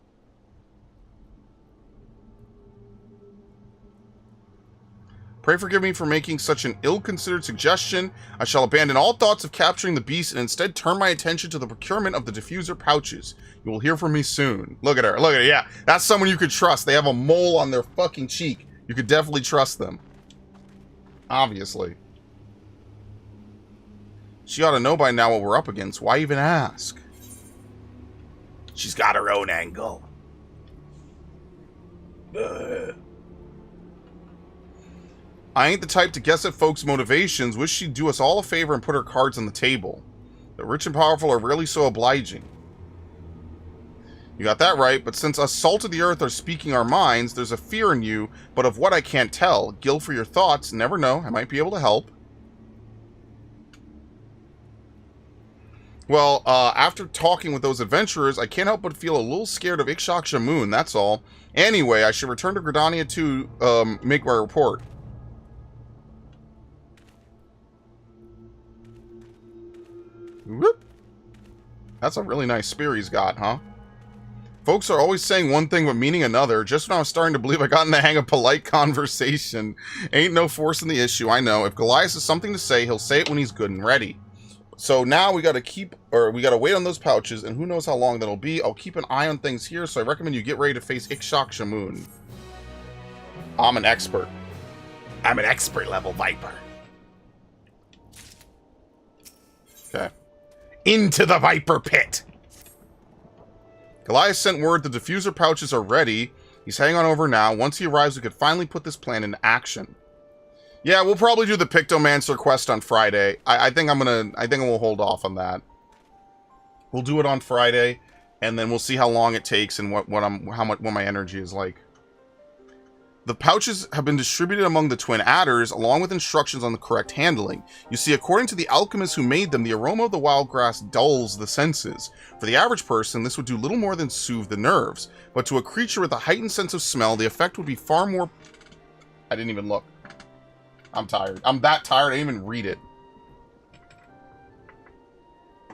Speaker 1: Pray forgive me for making such an ill-considered suggestion. I shall abandon all thoughts of capturing the beast and instead turn my attention to the procurement of the diffuser pouches. You will hear from me soon. Look at her. Look at her. Yeah, that's someone you could trust. They have a mole on their fucking cheek. You could definitely trust them. Obviously. She ought to know by now what we're up against. Why even ask? She's got her own angle. I ain't the type to guess at folks' motivations. Wish she'd do us all a favor and put her cards on the table. The rich and powerful are rarely so obliging. You got that right, but since us salt of the earth are speaking our minds, there's a fear in you, but of what I can't tell. Gill for your thoughts, never know, I might be able to help. Well, after talking with those adventurers, I can't help but feel a little scared of Ixchak-Shamoon, that's all. Anyway, I should return to Gridania to make my report. Whoop. That's a really nice spear he's got, huh? Folks are always saying one thing but meaning another. Just when I was starting to believe I got in the hang of polite conversation. Ain't no force in the issue, I know. If Goliath has something to say, he'll say it when he's good and ready. So now we got to wait on those pouches, and who knows how long that'll be. I'll keep an eye on things here, so I recommend you get ready to face FFXIV. I'm an expert. I'm an expert level Viper. Okay. Into the Viper pit. Goliath sent word the diffuser pouches are ready. He's hanging on over now. Once he arrives, we could finally put this plan into action. Yeah, we'll probably do the Pictomancer quest on Friday. I think we'll hold off on that. We'll do it on Friday, and then we'll see how long it takes and what my energy is like. The pouches have been distributed among the twin adders, along with instructions on the correct handling. You see, according to the alchemist who made them, the aroma of the wild grass dulls the senses. For the average person, this would do little more than soothe the nerves. But to a creature with a heightened sense of smell, the effect would be far more... I didn't even look. I'm tired. I'm that tired, I didn't even read it.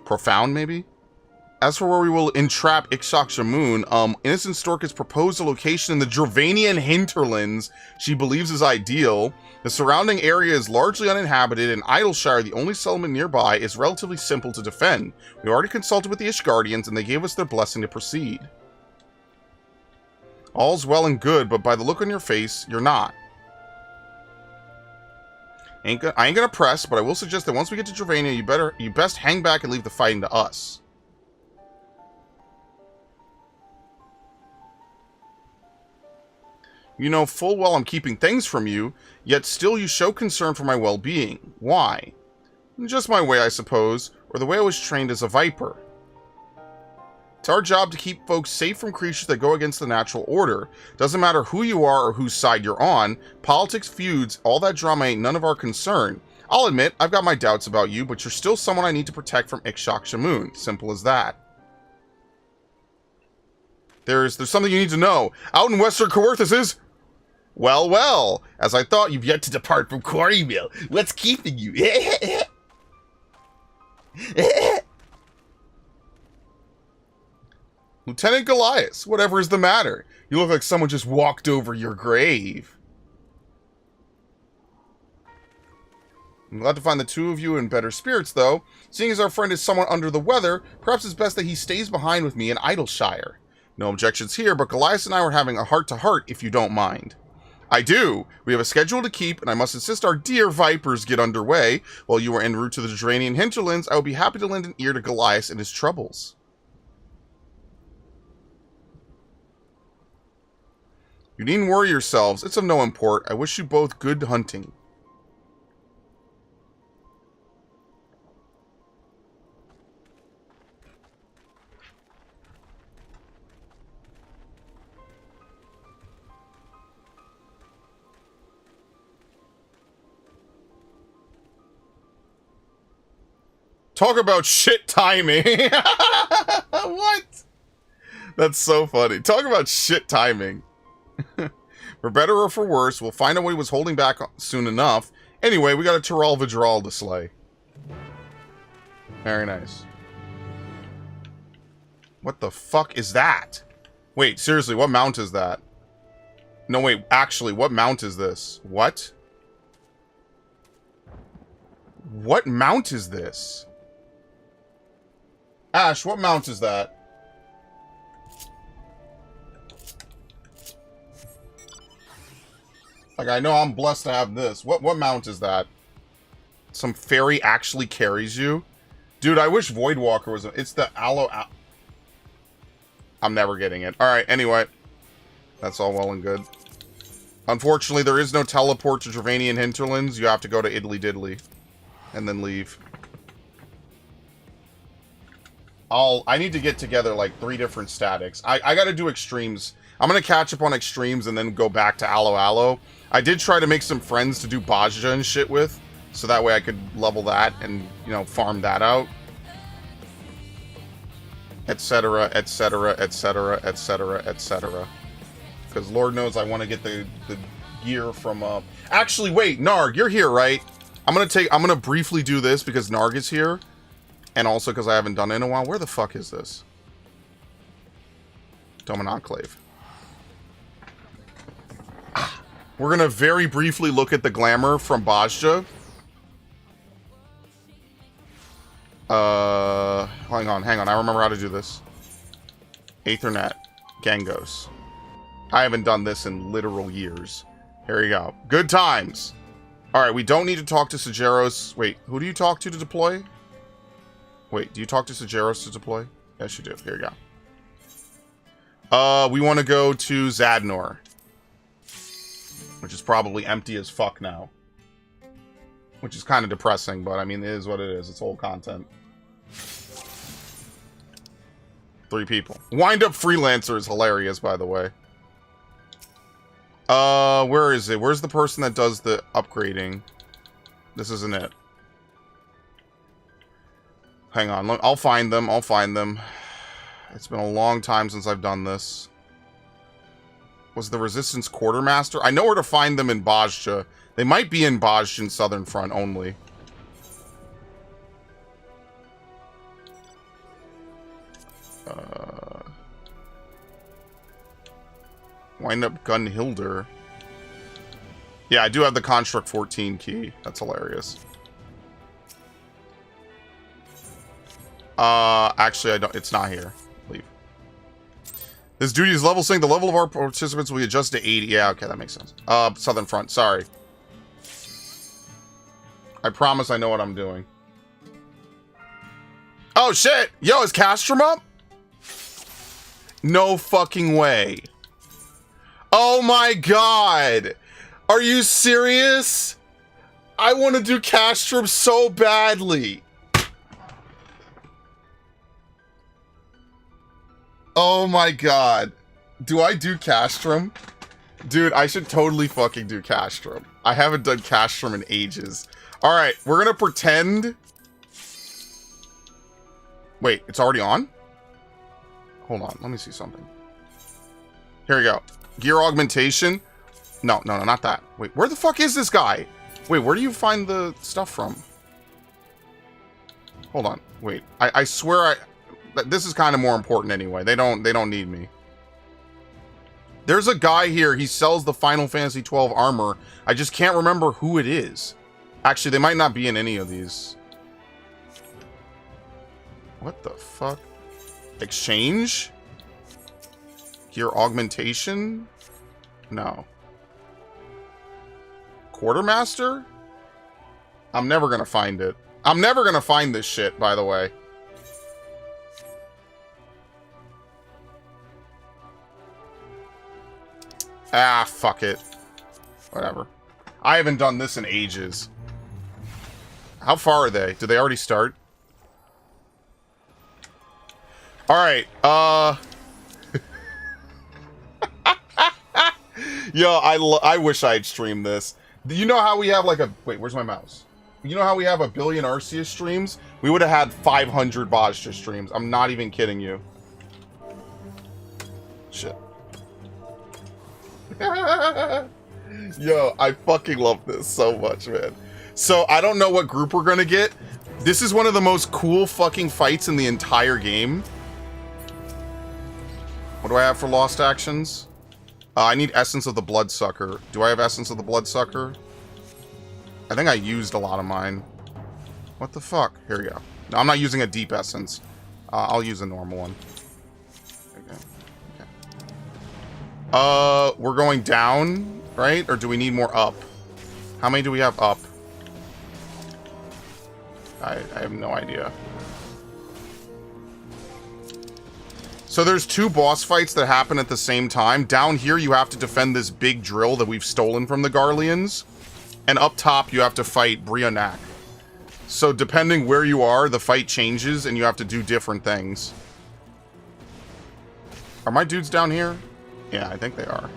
Speaker 1: Profound, maybe? As for where we will entrap FFXIV, Innocent Stork has proposed a location in the Dravanian hinterlands she believes is ideal. The surrounding area is largely uninhabited, and Idleshire, the only settlement nearby, is relatively simple to defend. We already consulted with the Ishgardians, and they gave us their blessing to proceed. All's well and good, but by the look on your face, you're not. I ain't gonna press, but I will suggest that once we get to Dravania, you best hang back and leave the fighting to us. You know full well I'm keeping things from you, yet still you show concern for my well-being. Why? Just my way, I suppose, or the way I was trained as a Viper. It's our job to keep folks safe from creatures that go against the natural order. Doesn't matter who you are or whose side you're on. Politics, feuds, all that drama ain't none of our concern. I'll admit, I've got my doubts about you, but you're still someone I need to protect from FFXIV. Simple as that. There's something you need to know. Out in Western Coerthus is... Well, well, as I thought, you've yet to depart from Quarrymill. What's keeping you? Lieutenant Goliath, whatever is the matter? You look like someone just walked over your grave. I'm glad to find the two of you in better spirits, though. Seeing as our friend is somewhat under the weather, perhaps it's best that he stays behind with me in Idleshire. No objections here, but Goliath and I were having a heart-to-heart, if you don't mind. I do. We have a schedule to keep, and I must insist our dear Vipers get underway. While you are en route to the Dranian hinterlands, I will be happy to lend an ear to Goliath and his troubles. You needn't worry yourselves. It's of no import. I wish you both good hunting. Talk about shit timing. What? That's so funny. Talk about shit timing. For better or for worse, we'll find out what he was holding back soon enough. Anyway, we got a Tyrell Vidral to slay. Very nice. What the fuck is that? Wait, seriously, what mount is that? No, wait, actually, what mount is this? What? What mount is this? Ash, what mount is that? Like, I know I'm blessed to have this. What mount is that? Some fairy actually carries you? Dude, I wish Voidwalker was... It's the aloe... I'm never getting it. Alright, anyway. That's all well and good. Unfortunately, there is no teleport to Dravanian hinterlands. You have to go to Idly Diddly. And then leave. I need to get together, like, 3 different statics. I gotta do extremes. I'm gonna catch up on extremes and then go back to Aloe. I did try to make some friends to do Bajja and shit with, so that way I could level that and, you know, farm that out. Etc, etc, etc, etc, etc. Because Lord knows I want to get the gear from, Actually, wait, Narg, you're here, right? I'm gonna briefly do this because Narg is here. And also because I haven't done it in a while. Where the fuck is this? Doman Enclave. We're going to very briefly look at the glamour from Bajja. on. I remember how to do this. Aethernet. Gangos. I haven't done this in literal years. Here you go. Good times. Alright, we don't need to talk to Sageros. Wait, who do you talk to deploy? Wait, do you talk to Sageros to deploy? Yes, you do. Here you go. We want to go to Zadnor. Which is probably empty as fuck now. Which is kind of depressing, but I mean, it is what it is. It's old content. 3 people. Wind-up freelancer is hilarious, by the way. Where is it? Where's the person that does the upgrading? This isn't it. Hang on. I'll find them. I'll find them. It's been a long time since I've done this. Was the Resistance Quartermaster? I know where to find them in Bajja. They might be in Bajjan Southern Front only. Wind up Gunhilder. Yeah, I do have the Construct 14 key. That's hilarious. Actually, I don't. It's not here. Leave. This duty is level sync. The level of our participants will be adjusted to 80. Yeah, okay, that makes sense. Southern Front. Sorry. I promise I know what I'm doing. Oh, shit! Yo, is Castrum up? No fucking way. Oh my god! Are you serious? I want to do Castrum so badly. Oh my god. Do I do Castrum? Dude, I should totally fucking do Castrum. I haven't done Castrum in ages. Alright, we're gonna pretend... Wait, it's already on? Hold on, let me see something. Here we go. Gear augmentation. No, not that. Wait, where the fuck is this guy? Wait, where do you find the stuff from? Hold on. Wait, I swear this is kind of more important anyway. They don't need me. There's a guy here. He sells the Final Fantasy XII armor. I just can't remember who it is. Actually, they might not be in any of these. What the fuck? Exchange? Gear augmentation? No. Quartermaster? I'm never gonna find it. I'm never gonna find this shit, by the way. Ah, fuck it. Whatever. I haven't done this in ages. How far are they? Did they already start? Alright, Yo, I wish I had streamed this. You know how we have like a... Wait, where's my mouse? You know how we have 1 billion Arceus streams? We would have had 500 Bajja streams. I'm not even kidding you. Shit. Yo, I fucking love this so much, man. So, I don't know what group we're gonna get. This is one of the most cool fucking fights in the entire game. What do I have for lost actions? I need Essence of the Bloodsucker. Do I have Essence of the Bloodsucker? I think I used a lot of mine. What the fuck? Here we go. No, I'm not using a deep essence. I'll use a normal one. Okay. We're going down, right? Or do we need more up? How many do we have up? I have no idea. So there's 2 boss fights that happen at the same time. Down here, you have to defend this big drill that we've stolen from the Garleans. And up top, you have to fight Brionac. So depending where you are, the fight changes and you have to do different things. Are my dudes down here? Yeah, I think they are.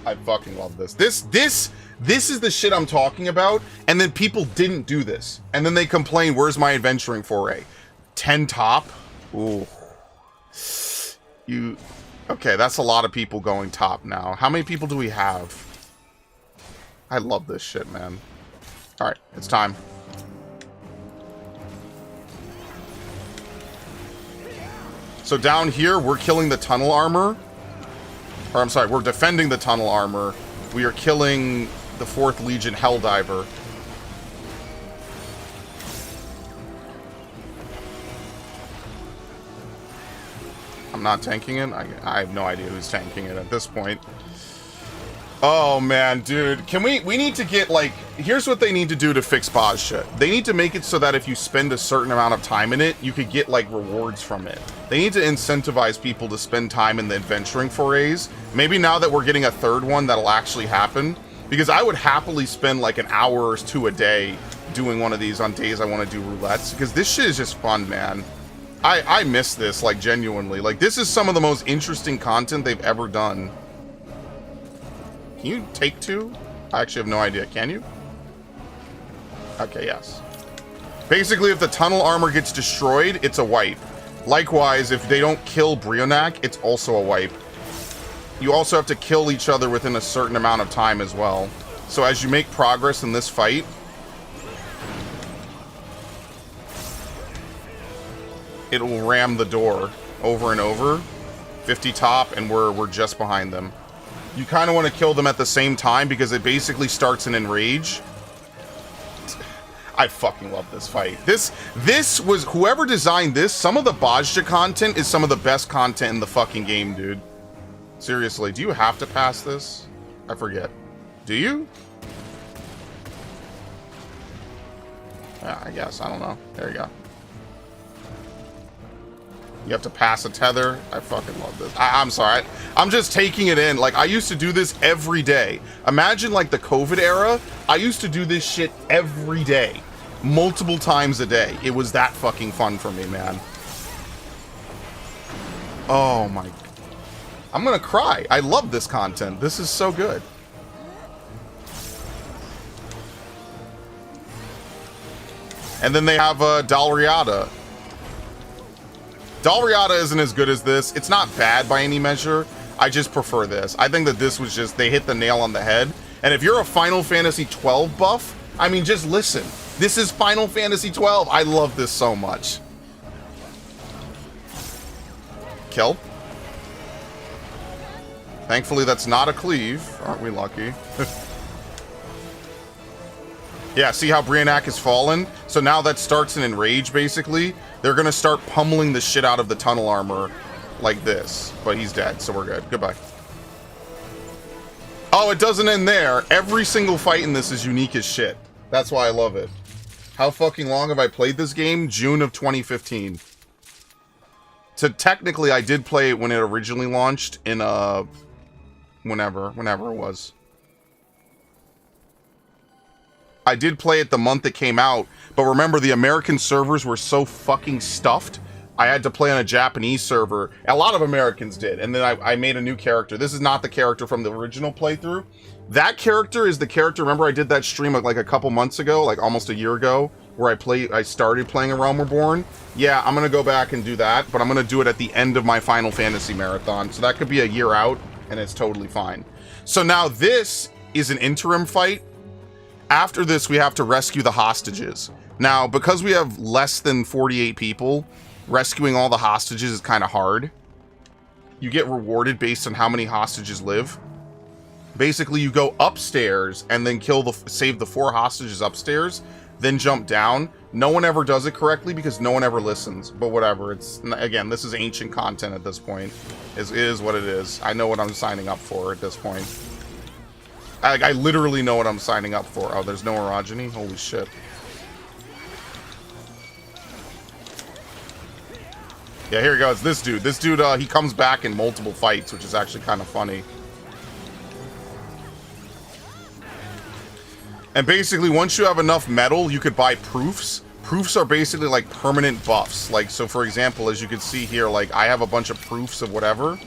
Speaker 1: I fucking love this. This is the shit I'm talking about. And then people didn't do this. And then they complain, where's my adventuring foray? 10 top? Ooh. Okay, that's a lot of people going top now. How many people do we have? I love this shit, man. Alright, it's time. So down here, we're killing the tunnel armor. Or, I'm sorry, we're defending the tunnel armor. We are killing the 4th Legion Helldiver. not tanking it? I have no idea who's tanking it at this point. Oh man, dude. We need to get, like, here's what they need to do to fix boss shit. They need to make it so that if you spend a certain amount of time in it, you could get, like, rewards from it. They need to incentivize people to spend time in the adventuring forays. Maybe now that we're getting a third one, that'll actually happen. Because I would happily spend, like, an hour or two a day doing one of these on days I want to do roulettes. Because this shit is just fun, man. I miss this, like, genuinely. Like, this is some of the most interesting content they've ever done. Can you take two? I actually have no idea. Can you? Okay, yes. Basically, if the tunnel armor gets destroyed, it's a wipe. Likewise, if they don't kill Brionac, it's also a wipe. You also have to kill each other within a certain amount of time as well. So as you make progress in this fight, it will ram the door over and over. 50 top, and we're just behind them. You kind of want to kill them at the same time because it basically starts an enrage. I fucking love this fight. This was, whoever designed this, some of the Bajja content is some of the best content in the fucking game, dude. Seriously, do you have to pass this? I forget. Do you? Yeah, I guess. I don't know. There you go. You have to pass a tether. I fucking love this. I'm sorry. I'm just taking it in. Like, I used to do this every day. Imagine, like, the COVID era. I used to do this shit every day. Multiple times a day. It was that fucking fun for me, man. Oh, my... I'm gonna cry. I love this content. This is so good. And then they have Dalriada. Dalriada isn't as good as this. It's not bad by any measure. I just prefer this. I think that this was just, they hit the nail on the head. And if you're a Final Fantasy XII buff, I mean, just listen. This is Final Fantasy XII. I love this so much. Kill. Thankfully, that's not a cleave. Aren't we lucky? Yeah, see how Brionac has fallen? So now that starts an enrage, basically. They're gonna start pummeling the shit out of the tunnel armor like this. But he's dead, so we're good. Goodbye. Oh, it doesn't end there. Every single fight in this is unique as shit. That's why I love it. How fucking long have I played this game? June of 2015. So technically, I did play it when it originally launched in, whenever it was. I did play it the month it came out, but remember, the American servers were so fucking stuffed, I had to play on a Japanese server. A lot of Americans did, and then I made a new character. This is not the character from the original playthrough. That character is the character, remember I did that stream like a couple months ago, like almost a year ago, where I started playing A Realm Reborn? Yeah, I'm gonna go back and do that, but I'm gonna do it at the end of my Final Fantasy marathon, so that could be a year out, and it's totally fine. So now this is an interim fight. After this, we have to rescue the hostages. Now, because we have less than 48 people, rescuing all the hostages is kind of hard. You get rewarded based on how many hostages live. Basically, you go upstairs and then save the 4 hostages upstairs, then jump down. No one ever does it correctly because no one ever listens. But whatever. It's, again, this is ancient content at this point. It is what it is. I know what I'm signing up for at this point. I literally know what I'm signing up for. Oh, there's no orogeny? Holy shit. Yeah, here he goes. This dude. This dude, he comes back in multiple fights, which is actually kind of funny. And basically, once you have enough metal, you could buy proofs. Proofs are basically like permanent buffs. Like, so for example, as you can see here, like, I have a bunch of proofs of whatever.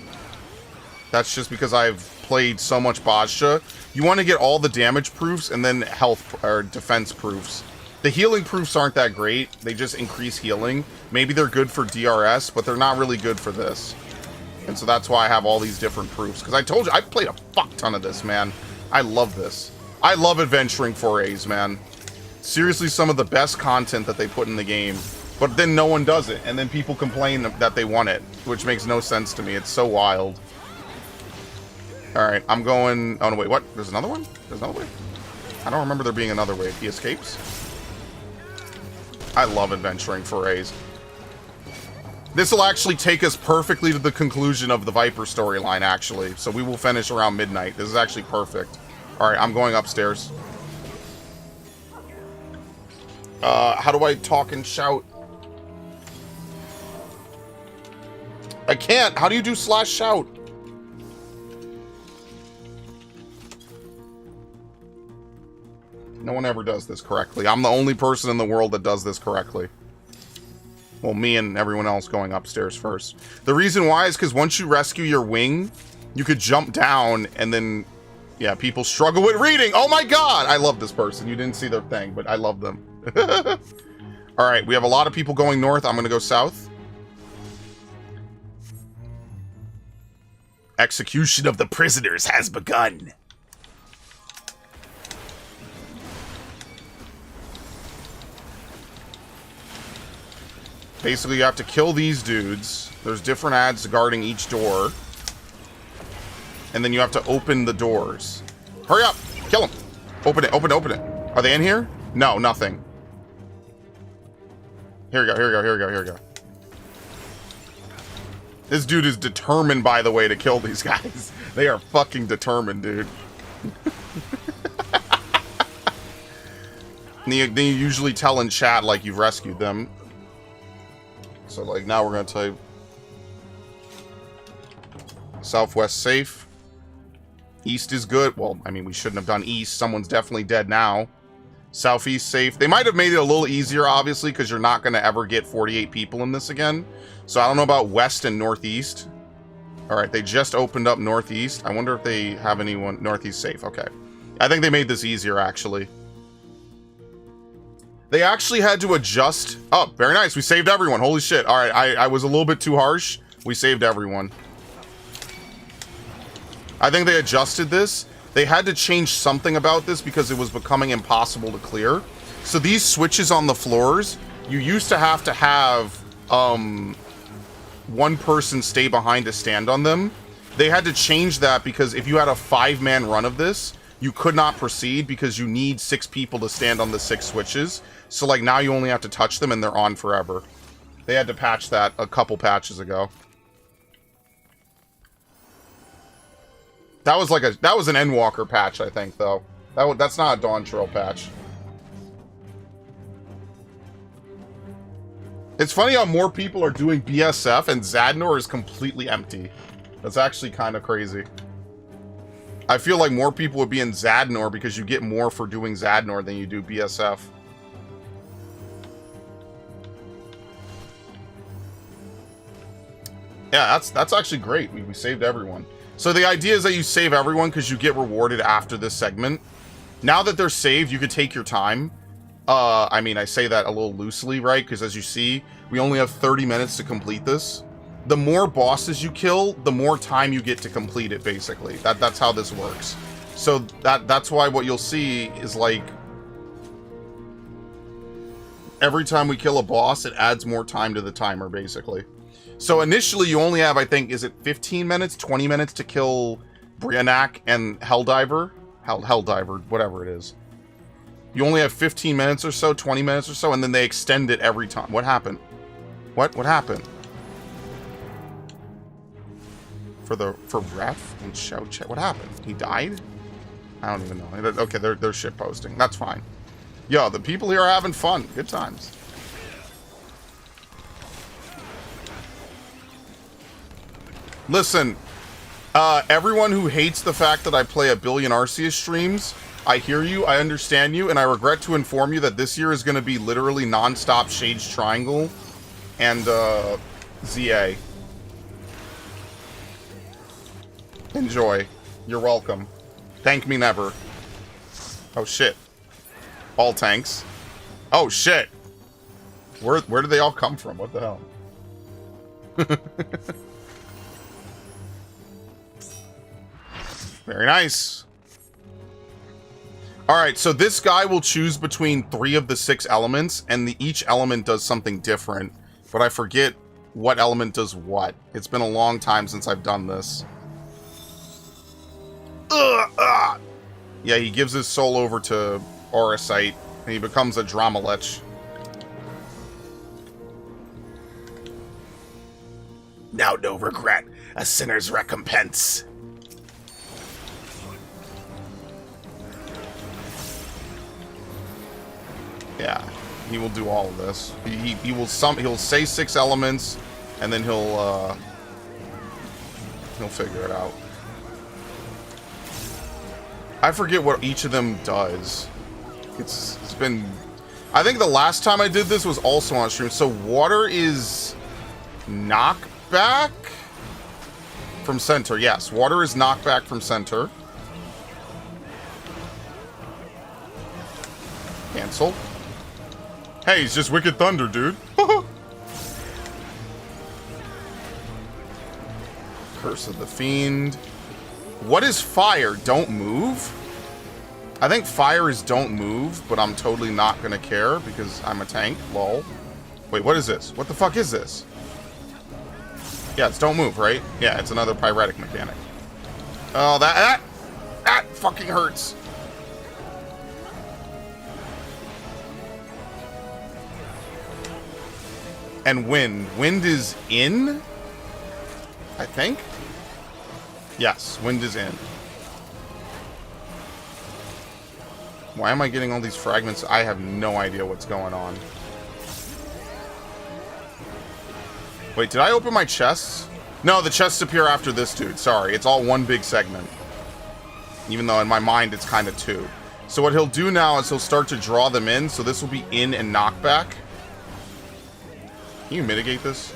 Speaker 1: That's just because I've played so much Bajja. You want to get all the damage proofs and then health or defense proofs. The healing proofs aren't that great. They just increase healing. Maybe they're good for DRS, but they're not really good for this. And so that's why I have all these different proofs. Because I told you, I played a fuck ton of this, man. I love this. I love adventuring forays, man. Seriously, some of the best content that they put in the game. But then no one does it. And then people complain that they want it. Which makes no sense to me. It's so wild. Alright, I'm going... Oh, no, wait, what? There's another one? There's another way? I don't remember there being another way. He escapes? I love adventuring forays. This will actually take us perfectly to the conclusion of the Viper storyline, actually. So we will finish around midnight. This is actually perfect. Alright, I'm going upstairs. How do I talk and shout? I can't. How do you do /shout? No one ever does this correctly. I'm the only person in the world that does this correctly. Well, me and everyone else going upstairs first. The reason why is because once you rescue your wing, you could jump down and then... Yeah, people struggle with reading. Oh my god! I love this person. You didn't see their thing, but I love them. Alright, we have a lot of people going north. I'm going to go south. Execution of the prisoners has begun. Basically, you have to kill these dudes. There's different ads guarding each door. And then you have to open the doors. Hurry up! Kill them! Open it, open it, open it. Are they in here? No, nothing. Here we go, here we go, here we go, here we go. This dude is determined, by the way, to kill these guys. They are fucking determined, dude. They usually tell in chat, like, you've rescued them. So, like, now we're gonna type... Southwest safe. East is good. Well, I mean, we shouldn't have done east. Someone's definitely dead now. Southeast safe. They might have made it a little easier, obviously, because you're not going to ever get 48 people in this again. So I don't know about west and northeast. All right, they just opened up northeast. I wonder if they have anyone... Northeast safe. Okay. I think they made this easier, actually. They actually had to adjust... Oh, very nice. We saved everyone. Holy shit. All right, I was a little bit too harsh. We saved everyone. I think they adjusted this. They had to change something about this because it was becoming impossible to clear. So these switches on the floors, you used to have one person stay behind to stand on them. They had to change that because if you had a 5-man run of this, you could not proceed because you need 6 people to stand on the 6 switches. So like now you only have to touch them and they're on forever. They had to patch that a couple patches ago. That was an Endwalker patch, I think, though. That's not a Dawntrail patch. It's funny how more people are doing BSF and Zadnor is completely empty. That's actually kind of crazy. I feel like more people would be in Zadnor because you get more for doing Zadnor than you do BSF. Yeah, that's actually great. We saved everyone. So the idea is that you save everyone because you get rewarded after this segment. Now that they're saved, you could take your time. I mean, I say that a little loosely, right? Because as you see, we only have 30 minutes to complete this. The more bosses you kill, the more time you get to complete it, basically. That's how this works. So that's why what you'll see is like... Every time we kill a boss, it adds more time to the timer, basically. So initially, you only have, I think, is it 15 minutes, 20 minutes to kill Brianak and Helldiver? Helldiver, whatever it is. You only have 15 minutes or so, 20 minutes or so, and then they extend it every time. What happened? What happened? For ref and shout chat. What happened? He died? I don't even know. Okay, they're shit posting. That's fine. Yo, the people here are having fun. Good times. Listen, everyone who hates the fact that I play a billion Arceus streams, I hear you, I understand you, and I regret to inform you that this year is going to be literally non-stop Shades Triangle and ZA. Enjoy. You're welcome. Thank me never. Oh shit. All tanks. Oh shit. Where did they all come from? What the hell? Very nice. Alright, so this guy will choose between 3 of the 6 elements, and each element does something different. But I forget what element does what. It's been a long time since I've done this. Yeah, he gives his soul over to Auracite, and he becomes a Dramalech. Now no regret, a sinner's recompense. Yeah, he will do all of this. He'll say 6 elements, and then he'll figure it out. I forget what each of them does. It's been... I think the last time I did this was also on stream. So water is knockback from center. Yes, water is knockback from center. Cancel. Hey, it's just Wicked Thunder, dude. Curse of the Fiend. What is fire? Don't move? I think fire is don't move, but I'm totally not gonna care because I'm a tank. Lol. Wait, what is this? What the fuck is this? Yeah, it's don't move, right? Yeah, it's another pyretic mechanic. Oh, that fucking hurts. And wind. Wind is in? I think? Yes, wind is in. Why am I getting all these fragments? I have no idea what's going on. Wait, did I open my chests? No, the chests appear after this dude. Sorry, it's all one big segment. Even though in my mind it's kind of two. So what he'll do now is he'll start to draw them in. So this will be in and knockback. Can you mitigate this?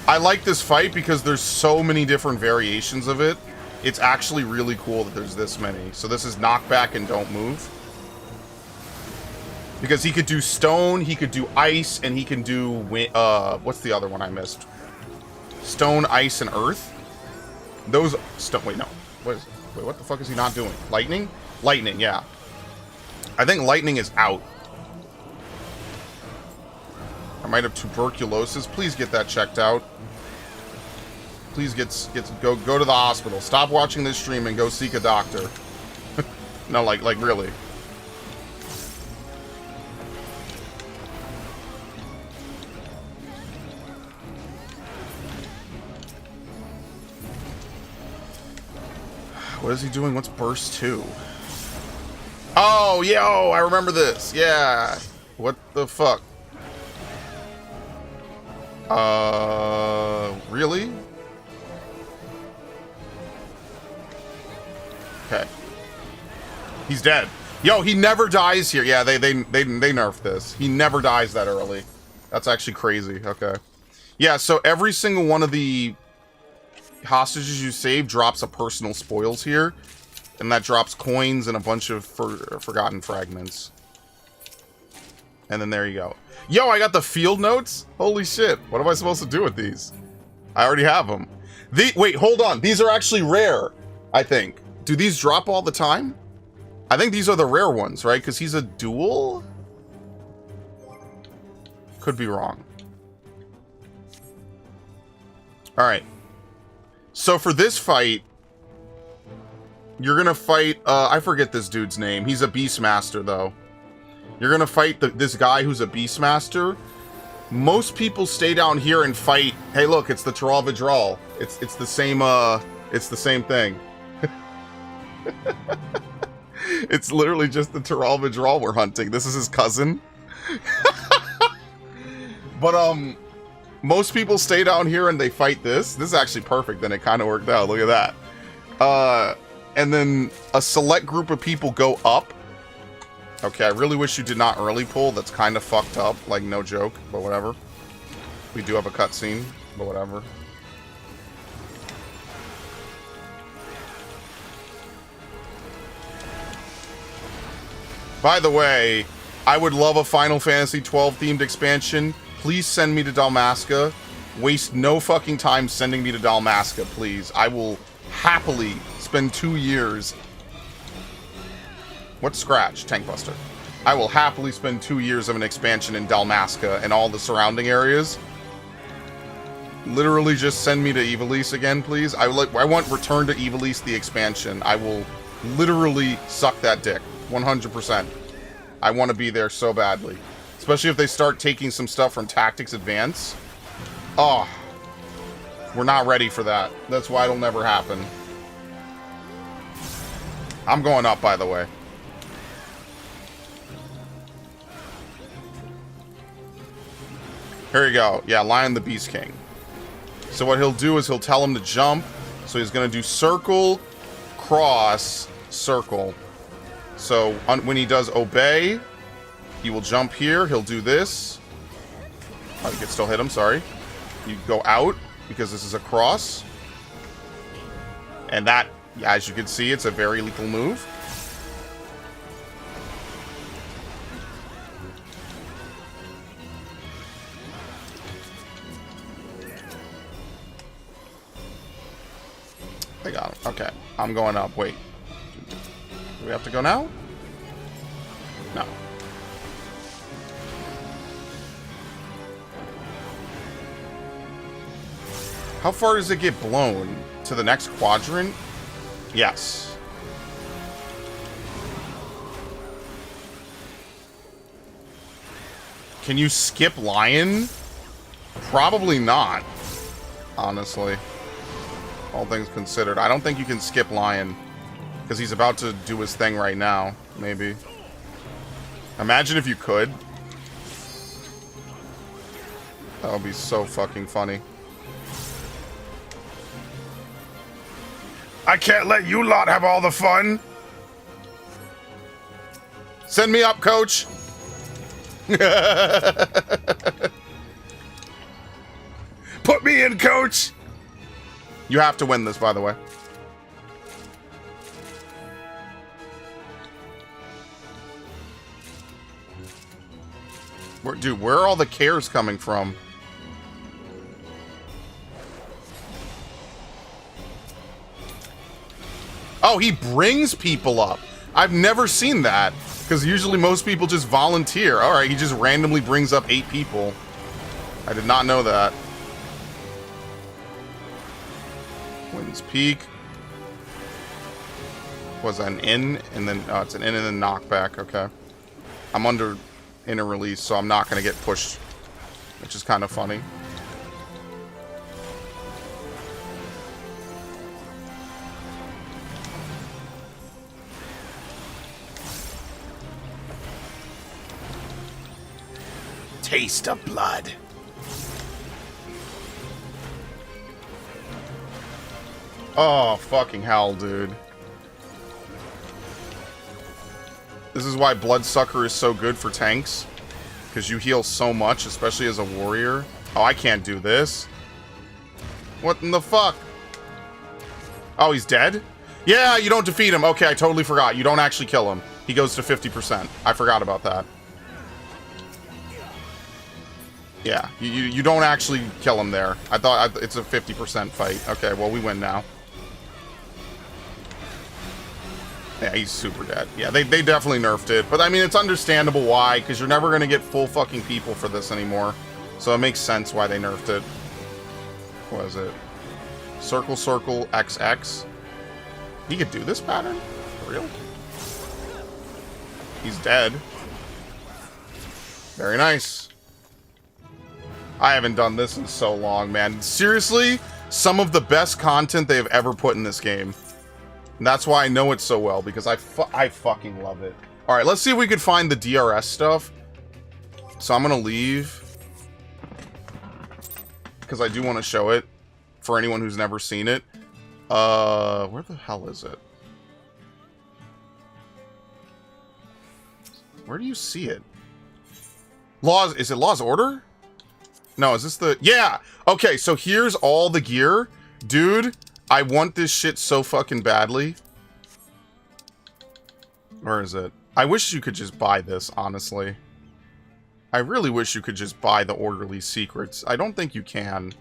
Speaker 1: I like this fight because there's so many different variations of it. It's actually really cool that there's this many. So this is knockback and don't move. Because he could do stone, he could do ice, and he can do... what's the other one I missed? Stone, ice, and earth. Those... Wait, no. What is it? Wait, what the fuck is he not doing? Lightning? Lightning, yeah. I think lightning is out. I might have tuberculosis. Please get that checked out. Please go to the hospital. Stop watching this stream and go seek a doctor. No, like really. What is he doing? What's burst 2? Oh, yo, I remember this. Yeah. What the fuck? Really? Okay. He's dead. Yo, he never dies here. Yeah, they nerfed this. He never dies that early. That's actually crazy. Okay. Yeah, so every single one of the hostages you save drops a personal spoils here. And that drops coins and a bunch of forgotten fragments. And then there you go. Yo, I got the field notes? Holy shit. What am I supposed to do with these? I already have them. Wait, hold on. These are actually rare, I think. Do these drop all the time? I think these are the rare ones, right? Because he's a duel? Could be wrong. Alright. So for this fight, you're gonna fight... I forget this dude's name. He's a Beastmaster, though. You're gonna fight this guy who's a Beastmaster. Most people stay down here and fight... Hey, look, it's the Taral Vidral. It's the same, it's the same thing. It's literally just the Taral Vidral we're hunting. This is his cousin. But, most people stay down here and they fight this. This is actually perfect, then it kind of worked out. Look at that. And then a select group of people go up. Okay, I really wish you did not early pull. That's kind of fucked up. Like, no joke, but whatever. We do have a cutscene, but whatever. By the way, I would love a Final Fantasy XII themed expansion. Please send me to Dalmasca. Waste no fucking time sending me to Dalmasca, please. I will happily spend 2 years... What's Scratch? Tank Buster. I will happily spend 2 years of an expansion in Dalmasca and all the surrounding areas. Literally just send me to Ivalice again, please. I want Return to Ivalice the expansion. I will literally suck that dick. 100%. I want to be there so badly. Especially if they start taking some stuff from Tactics Advance. Oh. We're not ready for that. That's why it'll never happen. I'm going up, by the way. Here you go. Yeah, Lion the Beast King. So what he'll do is he'll tell him to jump. So he's going to do circle, cross, circle. So when he does obey, he will jump here. He'll do this. Oh, you can still hit him, sorry. You go out, because this is a cross. And that, as you can see, it's a very lethal move. I got him. Okay, I'm going up. Wait. Do we have to go now? No. How far does it get blown? To the next quadrant? Yes. Can you skip Lion? Probably not. Honestly. All things considered. I don't think you can skip Lion. Because he's about to do his thing right now. Maybe. Imagine if you could. That would be so fucking funny. I can't let you lot have all the fun. Send me up, coach. Put me in, coach. You have to win this, by the way. Dude, where are all the cares coming from? Oh, he brings people up. I've never seen that. Because usually most people just volunteer. Alright, he just randomly brings up 8 people. I did not know that. Wind's Peak. Was an in, and then... Oh, it's an in and then knockback. Okay. I'm under inner release, so I'm not going to get pushed. Which is kind of funny. Taste of blood. Oh, fucking hell, dude. This is why Bloodsucker is so good for tanks. Because you heal so much, especially as a warrior. Oh, I can't do this. What in the fuck? Oh, he's dead? Yeah, you don't defeat him. Okay, I totally forgot. You don't actually kill him. He goes to 50%. I forgot about that. Yeah, you don't actually kill him there. I thought it's a 50% fight. Okay, well, we win now. Yeah, he's super dead. Yeah, they definitely nerfed it. But, I mean, it's understandable why, because you're never going to get full fucking people for this anymore. So it makes sense why they nerfed it. What is it? Circle, circle, XX. He could do this pattern? For real? He's dead. Very nice. I haven't done this in so long, man. Seriously, some of the best content they've ever put in this game. And that's why I know it so well, because I fucking love it. Alright, let's see if we could find the DRS stuff. So I'm gonna leave. Because I do want to show it. For anyone who's never seen it. Where the hell is it? Where do you see it? Laws, is it Law's Order? No, is this the... Yeah! Okay, so here's all the gear. Dude, I want this shit so fucking badly. Where is it? I wish you could just buy this, honestly. I really wish you could just buy the Orderly Secrets. I don't think you can.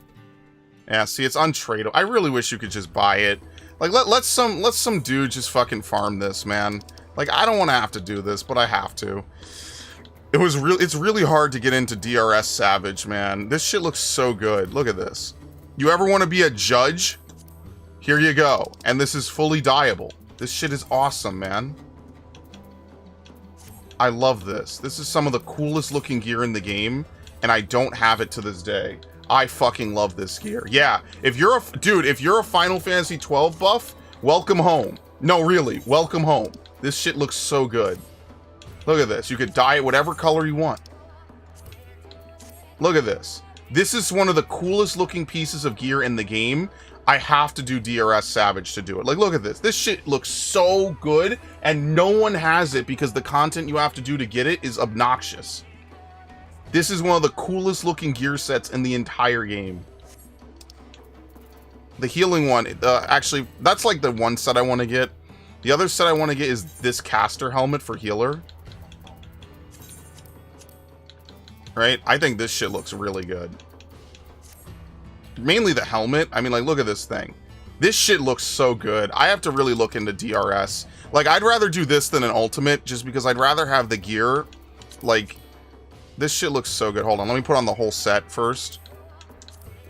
Speaker 1: Yeah, see, it's untradeable. I really wish you could just buy it. Like, let some dude just fucking farm this, man. Like, I don't want to have to do this, but I have to. It's really hard to get into DRS Savage, man. This shit looks so good. Look at this. You ever want to be a judge? Here you go. And this is fully dyeable. This shit is awesome, man. I love this. This is some of the coolest looking gear in the game, and I don't have it to this day. I fucking love this gear. Yeah, if you're a dude, if you're a Final Fantasy 12 buff, welcome home. No, really, welcome home. This shit looks so good. Look at this. You could dye it whatever color you want. Look at this. This is one of the coolest looking pieces of gear in the game. I have to do DRS Savage to do it. Like, look at this. This shit looks so good, and no one has it because the content you have to do to get it is obnoxious. This is one of the coolest looking gear sets in the entire game. The healing one, actually, that's like the one set I want to get. The other set I want to get is this caster helmet for healer. Right? I think this shit looks really good. Mainly the helmet. I mean, like, look at this thing. This shit looks so good. I have to really look into DRS. Like, I'd rather do this than an ultimate, just because I'd rather have the gear. Like, this shit looks so good. Hold on, let me put on the whole set first.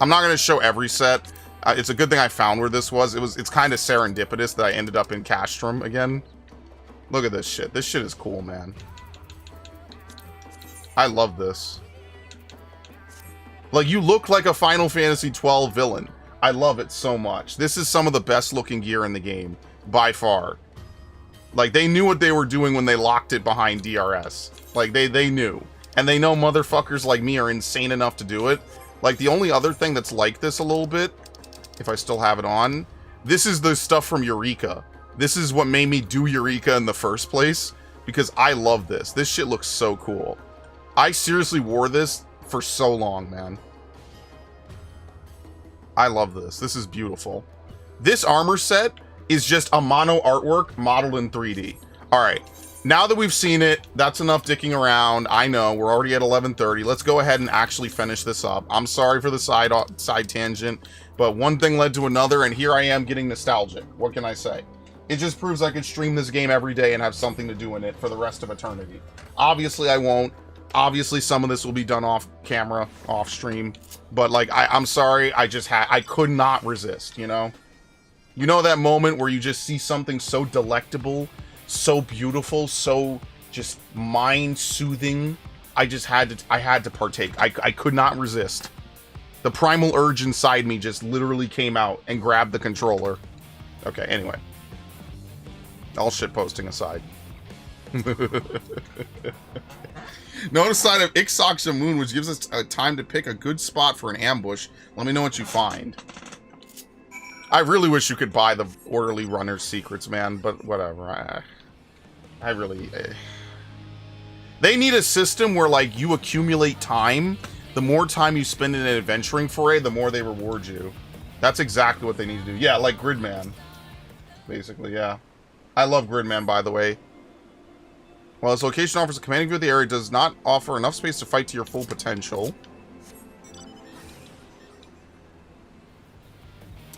Speaker 1: I'm not going to show every set. It's a good thing I found where this was. It's kind of serendipitous that I ended up in Castrum again. Look at this shit. This shit is cool, man. I love this. Like, you look like a Final Fantasy 12 villain. I love it so much. This is some of the best looking gear in the game, by far. Like, they knew what they were doing when they locked it behind DRS. Like, they knew. And they know motherfuckers like me are insane enough to do it. Like, the only other thing that's like this a little bit, if I still have it on, this is the stuff from Eureka. This is what made me do Eureka in the first place, because I love this. This shit looks so cool. I seriously wore this for so long, man. I love this. This is beautiful. This armor set is just a mono artwork modeled in 3D. All right. Now that we've seen it, that's enough dicking around. I know, we're already at 11:30. Let's go ahead and actually finish this up. I'm sorry for the side tangent, but one thing led to another, and here I am getting nostalgic. What can I say? It just proves I could stream this game every day and have something to do in it for the rest of eternity. Obviously, I won't. Obviously, some of this will be done off camera, off stream. But, like, I'm sorry, I could not resist, you know? You know that moment where you just see something so delectable, so beautiful, so just mind-soothing? I had to partake. I could not resist. The primal urge inside me just literally came out and grabbed the controller. Okay, anyway. All shitposting aside. Notice sign of FFXIV, which gives us time to pick a good spot for an ambush. Let me know what you find. I really wish you could buy the Orderly Runner's secrets, man, but whatever. I really... They need a system where, like, you accumulate time. The more time you spend in an adventuring foray, the more they reward you. That's exactly what they need to do. Yeah, like Gridman. Basically, yeah. I love Gridman, by the way. While its location offers a commanding view of the area, it does not offer enough space to fight to your full potential.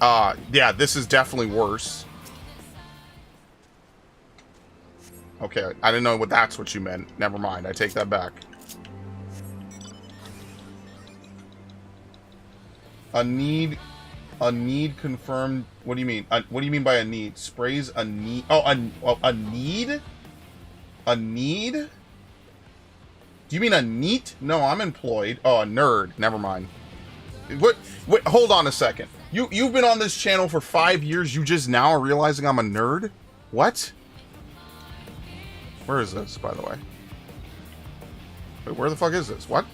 Speaker 1: Yeah, this is definitely worse. Okay, I didn't know that's what you meant. Never mind, I take that back. A need confirmed. What do you mean? What do you mean by a need? Sprays a need. Oh, a need? A need? Do you mean a neat? No, I'm employed. Oh, a nerd. Never mind. What? Wait, hold on a second. You've been on this channel for 5 years. You just now are realizing I'm a nerd? What? Where is this, by the way? Wait, where the fuck is this? What?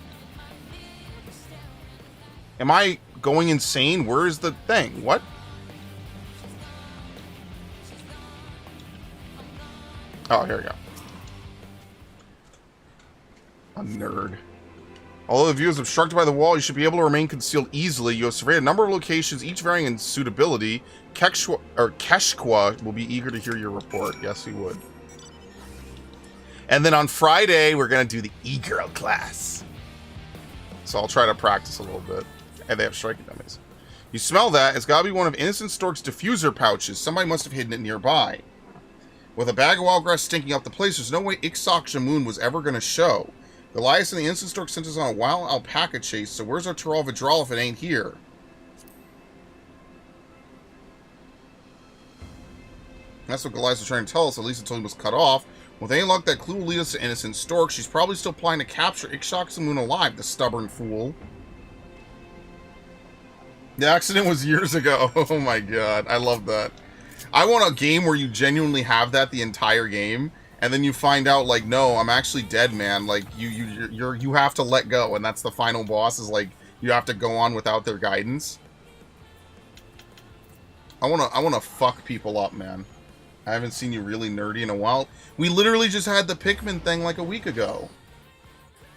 Speaker 1: Am I going insane? Where is the thing? What? Oh, here we go. A nerd. Although the view is obstructed by the wall, you should be able to remain concealed easily. You have surveyed a number of locations, each varying in suitability. Keshqua will be eager to hear your report. Yes, he would. And then on Friday, we're going to do the e-girl class. So I'll try to practice a little bit. And they have striking dummies. You smell that? It's got to be one of Innocent Stork's diffuser pouches. Somebody must have hidden it nearby. With a bag of wild grass stinking up the place, there's no way FFXIV was ever going to show. Elias and the Innocent Stork sent us on a wild alpaca chase, so where's our Tyrol Vidral if it ain't here? That's what Goliath was trying to tell us, at least until he was cut off. With any luck, that clue will lead us to Innocent Stork. She's probably still planning to capture FFXIV alive, the stubborn fool. The accident was years ago. Oh my god, I love that. I want a game where you genuinely have that the entire game, and then you find out like, no, I'm actually dead, man. Like you have to let go, and that's the final boss. Is like you have to go on without their guidance. I wanna fuck people up, man. I haven't seen you really nerdy in a while. We literally just had the Pikmin thing like a week ago,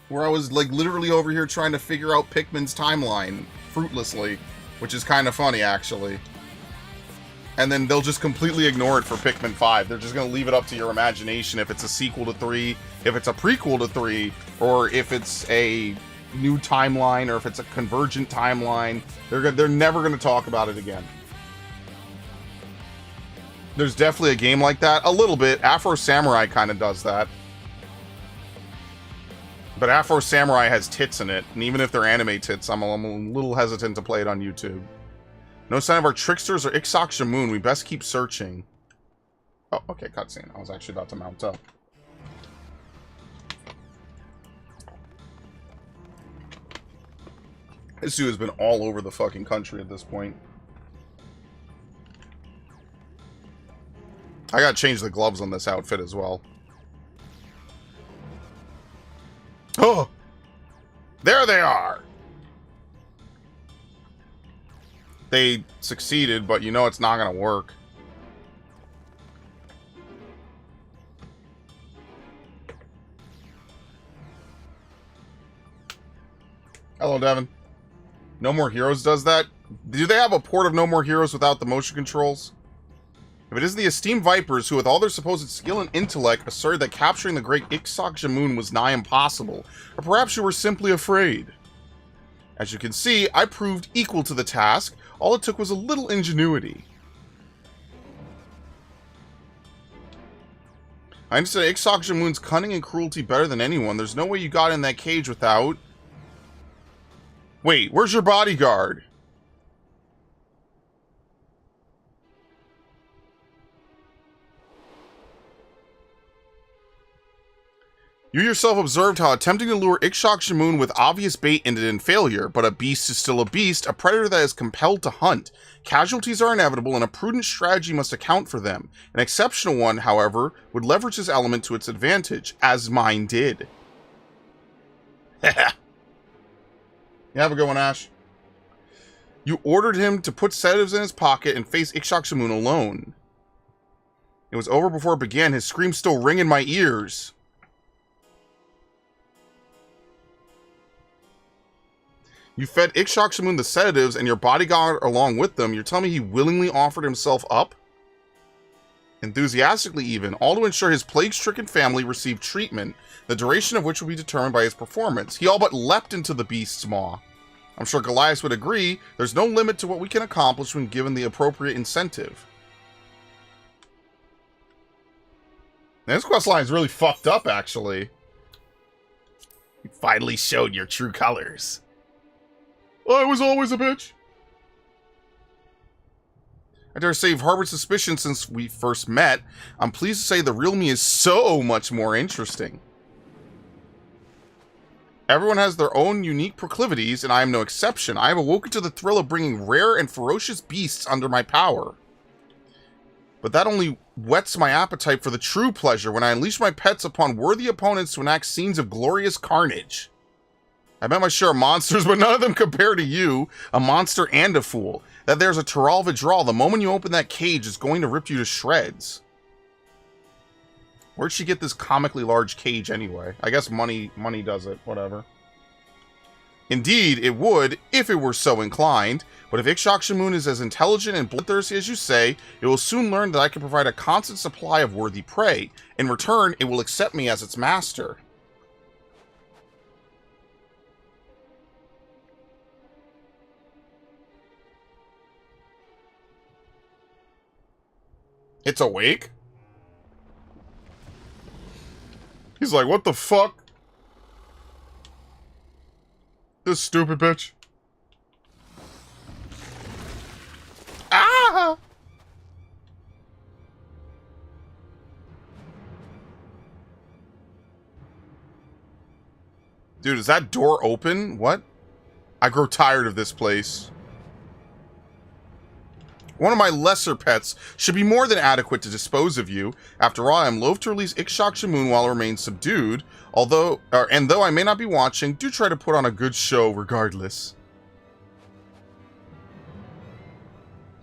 Speaker 1: where I was like literally over here trying to figure out Pikmin's timeline fruitlessly, which is kind of funny actually. And then they'll just completely ignore it for Pikmin 5. They're just going to leave it up to your imagination if it's a sequel to 3, if it's a prequel to 3, or if it's a new timeline, or if it's a convergent timeline. They're never going to talk about it again. There's definitely a game like that. A little bit. Afro Samurai kind of does that. But Afro Samurai has tits in it, and even if they're anime tits, I'm a little hesitant to play it on YouTube. No sign of our tricksters or Ixok Shamoon. We best keep searching. Oh, okay, cutscene. I was actually about to mount up. This dude has been all over the fucking country at this point. I gotta change the gloves on this outfit as well. Oh! There they are! They succeeded, but you know it's not gonna work. Hello, Devin. No More Heroes does that? Do they have a port of No More Heroes without the motion controls? If it isn't the esteemed Vipers who, with all their supposed skill and intellect, asserted that capturing the great Ixok Shamoon was nigh impossible, or perhaps you were simply afraid. As you can see, I proved equal to the task. All it took was a little ingenuity. I understand Ixok Shamoon's cunning and cruelty better than anyone. There's no way you got in that cage without... Wait, where's your bodyguard? You yourself observed how attempting to lure Ixok Shamoon with obvious bait ended in failure, but a beast is still a beast, a predator that is compelled to hunt. Casualties are inevitable, and a prudent strategy must account for them. An exceptional one, however, would leverage this element to its advantage, as mine did. You have a good one, Ash. You ordered him to put sedatives in his pocket and face Ixok Shamoon alone. It was over before it began. His screams still ring in my ears. You fed Ixok Shamoon the sedatives and your bodyguard along with them. You're telling me he willingly offered himself up? Enthusiastically even, all to ensure his plague-stricken family received treatment, the duration of which will be determined by his performance. He all but leapt into the beast's maw. I'm sure Goliath would agree, there's no limit to what we can accomplish when given the appropriate incentive. Now, this questline is really fucked up, actually. You finally showed your true colors. I was always a bitch. I dare say you've harbored suspicion since we first met. I'm pleased to say the real me is so much more interesting. Everyone has their own unique proclivities, and I am no exception. I have awoken to the thrill of bringing rare and ferocious beasts under my power. But that only whets my appetite for the true pleasure when I unleash my pets upon worthy opponents to enact scenes of glorious carnage. I met my share of monsters, but none of them compare to you, a monster and a fool. That there's a Taral Vidral. The moment you open that cage, it's going to rip you to shreds. Where'd she get this comically large cage anyway? I guess money does it, whatever. Indeed, it would, if it were so inclined. But if Ixok Shamoon is as intelligent and bloodthirsty as you say, it will soon learn that I can provide a constant supply of worthy prey. In return, it will accept me as its master. It's awake? He's like, what the fuck? This stupid bitch. Ah! Dude, is that door open? What? I grow tired of this place. One of my lesser pets should be more than adequate to dispose of you. After all, I am loath to release Ixchak-Shamoon while it remains subdued. Though I may not be watching, do try to put on a good show regardless.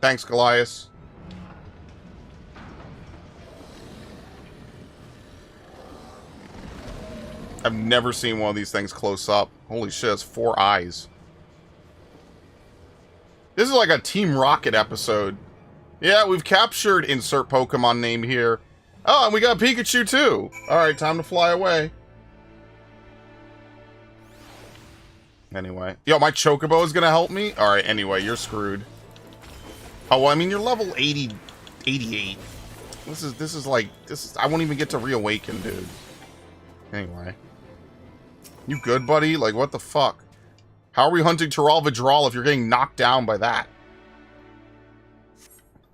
Speaker 1: Thanks, Goliath. I've never seen one of these things close up. Holy shit, it's 4 eyes. This is like a Team Rocket episode. Yeah, we've captured insert Pokemon name here. Oh, and we got Pikachu too. Alright, time to fly away. Anyway. Yo, my Chocobo is gonna help me? Alright, anyway, you're screwed. Oh, well, I mean, you're level 80, 88. This is, I won't even get to reawaken, dude. Anyway. You good, buddy? Like, what the fuck? How are we hunting Terral if you're getting knocked down by that?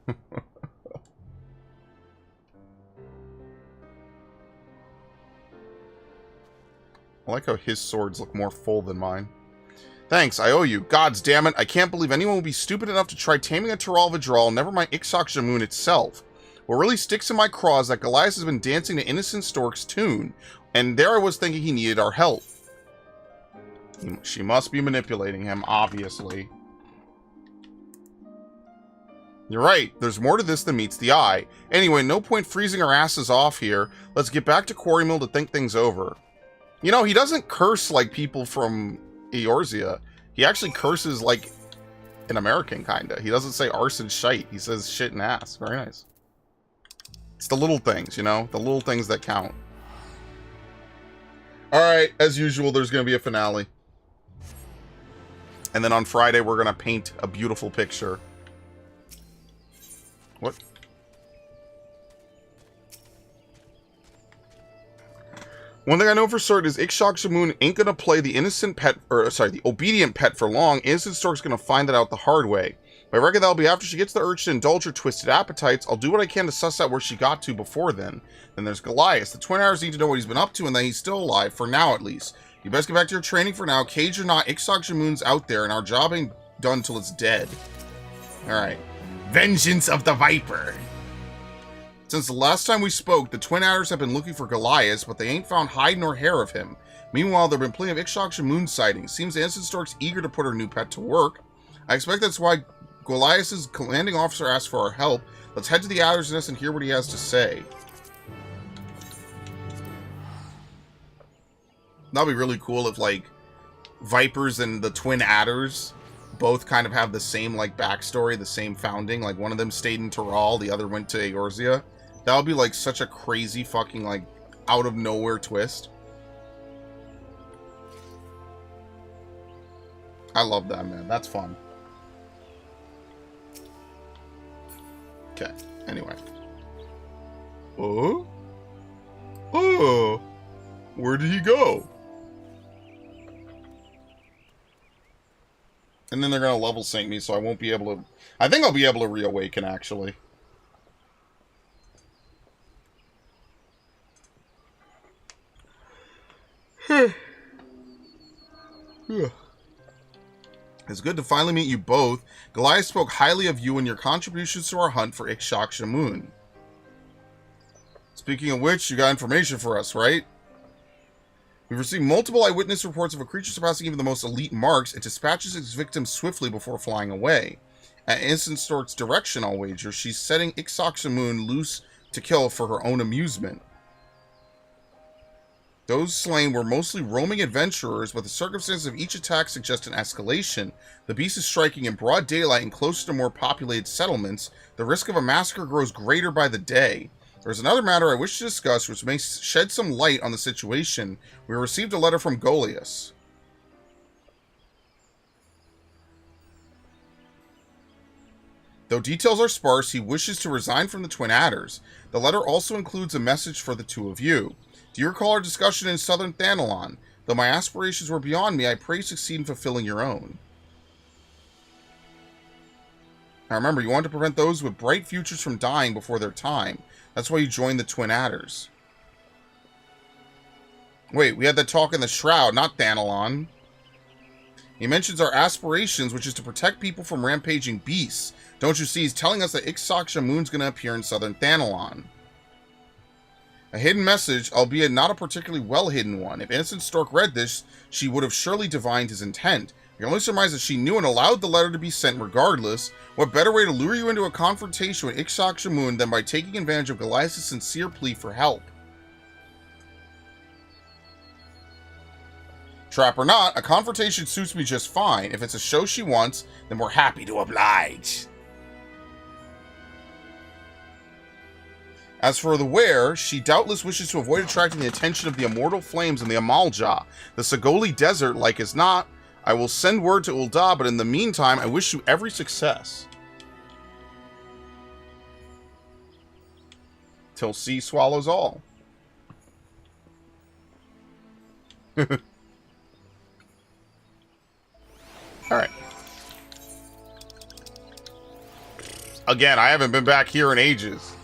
Speaker 1: I like how his swords look more full than mine. Thanks, I owe you. Gods damn it, I can't believe anyone would be stupid enough to try taming a Terral, never mind Ixchak-Shamoon itself. What really sticks in my craw is that Goliath has been dancing to Innocent Stork's tune, and there I was thinking he needed our help. She must be manipulating him, obviously. You're right, there's more to this than meets the eye. Anyway, no point freezing our asses off here. Let's get back to Quarry Mill to think things over. You know, he doesn't curse like people from Eorzea. He actually curses like an American, kinda. He doesn't say arse and shite. He says shit and ass. Very nice. It's the little things, you know? The little things that count. Alright, as usual, there's gonna be a finale. And then on Friday, we're gonna paint a beautiful picture. What? One thing I know for certain is Ixchak-Shamoon ain't gonna play the the obedient pet for long. Innocent Stork's gonna find that out the hard way. But I reckon that'll be after she gets the urge to indulge her twisted appetites. I'll do what I can to suss out where she got to before then. Then there's Goliath. The Twin Hours need to know what he's been up to and that he's still alive, for now at least. You best get back to your training for now. Cage or not, Ixchak-Shamoon's out there, and our job ain't done till it's dead. Alright. Vengeance of the Viper. Since the last time we spoke, the Twin Adders have been looking for Goliath, but they ain't found hide nor hair of him. Meanwhile, there have been plenty of Ixchak-Shamoon sightings. Seems the Innocent Stork's eager to put her new pet to work. I expect that's why Goliath's commanding officer asked for our help. Let's head to the Adder's Nest and hear what he has to say. That'd be really cool if, like, Vipers and the Twin Adders both kind of have the same, like, backstory, the same founding. Like, one of them stayed in Terral, the other went to Eorzea. That would be, like, such a crazy fucking, like, out-of-nowhere twist. I love that, man. That's fun. Okay, anyway. Oh? Oh! Where did he go? And then they're going to level sync me, so I won't be able to... I think I'll be able to reawaken, actually. It's good to finally meet you both. Goliath spoke highly of you and your contributions to our hunt for Ixchak-Shamoon. Speaking of which, you got information for us, right? We've received multiple eyewitness reports of a creature surpassing even the most elite marks. It dispatches its victims swiftly before flying away. At Innocent Stork's direction, I'll wager, she's setting Ixchak-Shamoon loose to kill for her own amusement. Those slain were mostly roaming adventurers, but the circumstances of each attack suggest an escalation. The beast is striking in broad daylight and closer to more populated settlements. The risk of a massacre grows greater by the day. There's another matter I wish to discuss, which may shed some light on the situation. We received a letter from Goliath. Though details are sparse, he wishes to resign from the Twin Adders. The letter also includes a message for the two of you. Do you recall our discussion in Southern Thanalon? Though my aspirations were beyond me, I pray you succeed in fulfilling your own. Now remember, you want to prevent those with bright futures from dying before their time. That's why you joined the Twin Adders. Wait, we had that talk in the Shroud, not Thanalon. He mentions our aspirations, which is to protect people from rampaging beasts. Don't you see, he's telling us that Ixokshamun's gonna appear in southern Thanalon. A hidden message, albeit not a particularly well-hidden one. If Innocent Stork read this, she would have surely divined his intent. I can only surmise that she knew and allowed the letter to be sent regardless. What better way to lure you into a confrontation with Ixokshamun than by taking advantage of Goliath's sincere plea for help? Trap or not, a confrontation suits me just fine. If it's a show she wants, then we're happy to oblige. As for the where, she doubtless wishes to avoid attracting the attention of the immortal flames in the Amalja. The Sagoli Desert, like as not, I will send word to Ul'dah, but in the meantime, I wish you every success. Till sea swallows all. Alright. Again, I haven't been back here in ages.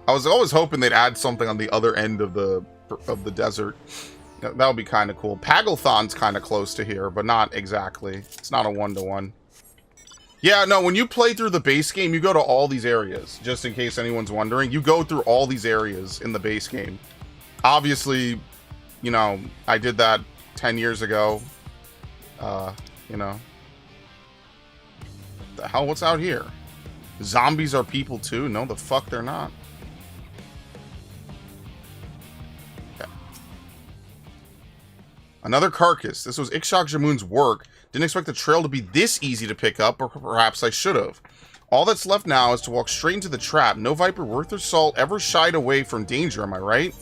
Speaker 1: I was always hoping they'd add something on the other end of the desert. That would be kind of cool. Paglethon's kind of close to here, but not exactly. It's not a one-to-one. Yeah, no, when you play through the base game, you go to all these areas. Just in case anyone's wondering, you go through all these areas in the base game. Obviously, you know, I did that 10 years ago. You know. What the hell? What's out here? Zombies are people too? No, the fuck they're not. Another carcass. This was Ixokshamun's work. Didn't expect the trail to be this easy to pick up, or perhaps I should have. All that's left now is to walk straight into the trap. No viper worth her salt ever shied away from danger, am I right?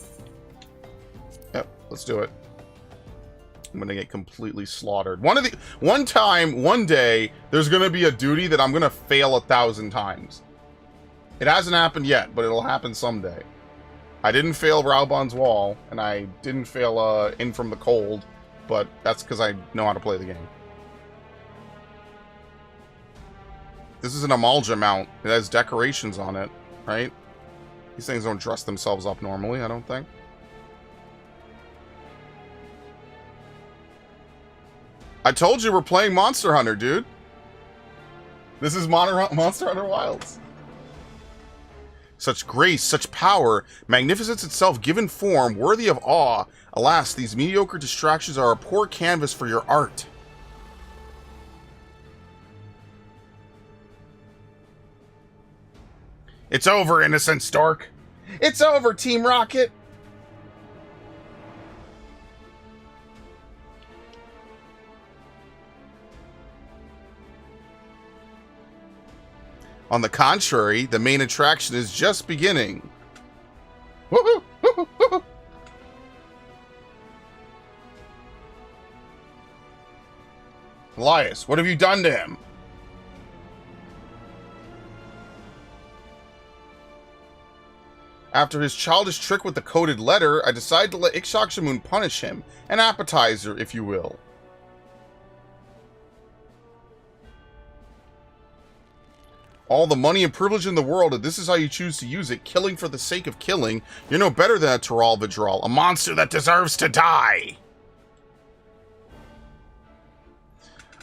Speaker 1: Yep, let's do it. I'm gonna get completely slaughtered. One time, one day, there's gonna be a duty that I'm gonna fail 1,000 times. It hasn't happened yet, but it'll happen someday. I didn't fail Raubon's Wall, and I didn't fail In From the Cold, but that's because I know how to play the game. This is an Amalja mount. It has decorations on it, right? These things don't dress themselves up normally, I don't think. I told you we're playing Monster Hunter, dude. This is Monster Hunter Wilds. Such grace, such power, magnificence itself given form, worthy of awe. Alas, these mediocre distractions are a poor canvas for your art. It's over, Innocent Stork. It's over, Team Rocket. On the contrary, the main attraction is just beginning. Woohoo! Woohoo! Woohoo! Elias, what have you done to him? After his childish trick with the coded letter, I decided to let Ixokshamun punish him. An appetizer, if you will. All the money and privilege in the world, and this is how you choose to use it, killing for the sake of killing. You're no better than a Taral Vidral, a monster that deserves to die.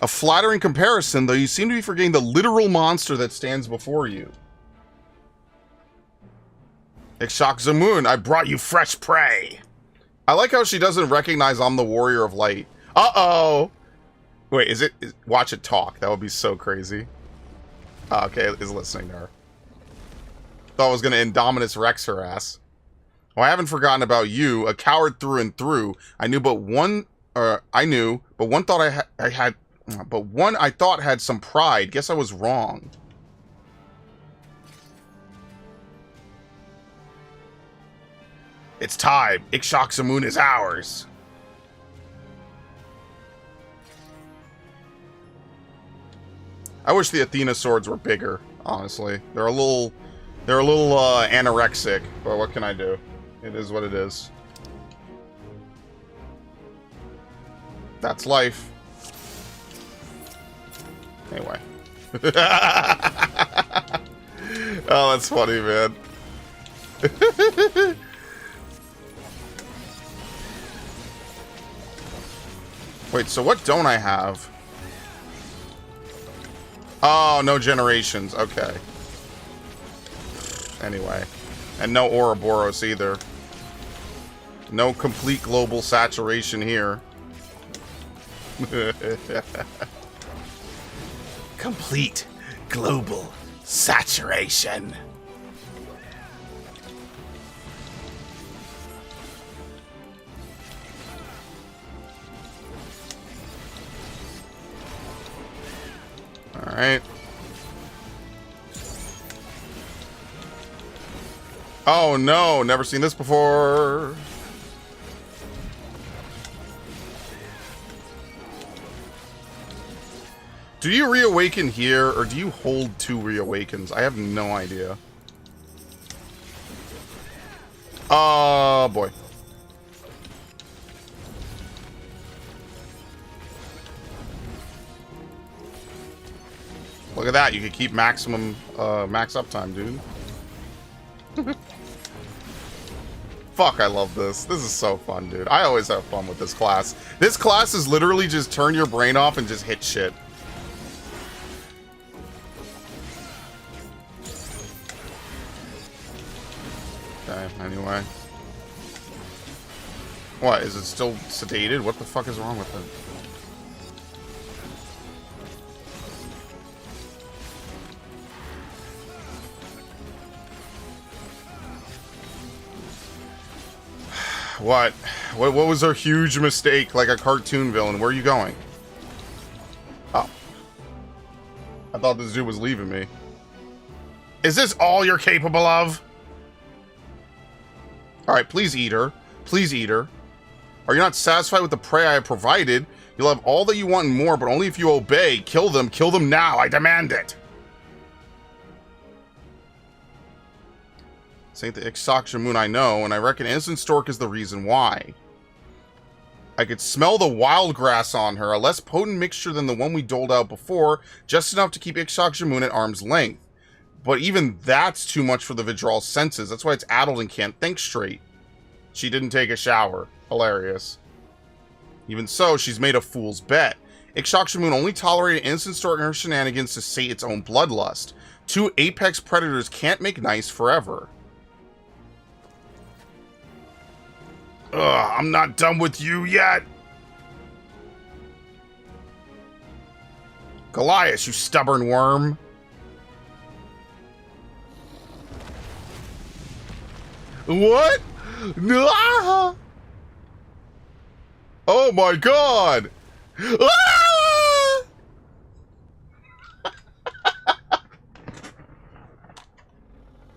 Speaker 1: A flattering comparison, though you seem to be forgetting the literal monster that stands before you. Ixokshamun, I brought you fresh prey. I like how she doesn't recognize I'm the Warrior of Light. Uh-oh! Wait, watch it talk. That would be so crazy. Oh, okay, is listening to her. Thought I was gonna Indominus Rex her ass. Well, I haven't forgotten about you, a coward through and through. But one thought I thought had some pride. Guess I was wrong. It's time. Ixokshamun is ours. I wish the Athena swords were bigger, honestly. They're a little anorexic, but what can I do? It is what it is. That's life. Anyway. Oh, that's funny, man. Wait, so what don't I have? Oh, no generations. Okay. Anyway. And no Ouroboros either. No complete global saturation here. Complete global saturation. All right. Oh no, never seen this before. Do you reawaken here, or do you hold 2 reawakens? I have no idea. Oh boy. Look at that, you could keep maximum max uptime, dude. Fuck, I love this. This is so fun, dude. I always have fun with this class. This class is literally just turn your brain off and just hit shit. Okay, anyway. What, is it still sedated? What the fuck is wrong with it? What? What was our huge mistake? Like a cartoon villain. Where are you going? Oh. I thought this dude was leaving me. Is this all you're capable of? Alright, please eat her. Please eat her. Are you not satisfied with the prey I have provided? You'll have all that you want and more, but only if you obey. Kill them. Kill them now. I demand it. This ain't the FFXIV I know, and I reckon Innocent Stork is the reason why. I could smell the wild grass on her, a less potent mixture than the one we doled out before, just enough to keep FFXIV at arm's length. But even that's too much for the Vidral's senses. That's why it's addled and can't think straight. She didn't take a shower. Hilarious. Even so, she's made a fool's bet. FFXIV only tolerated Innocent Stork and her shenanigans to sate its own bloodlust. 2 apex predators can't make nice forever. Ugh, I'm not done with you yet. Goliath, you stubborn worm. What? Ah! Oh my god. Ah!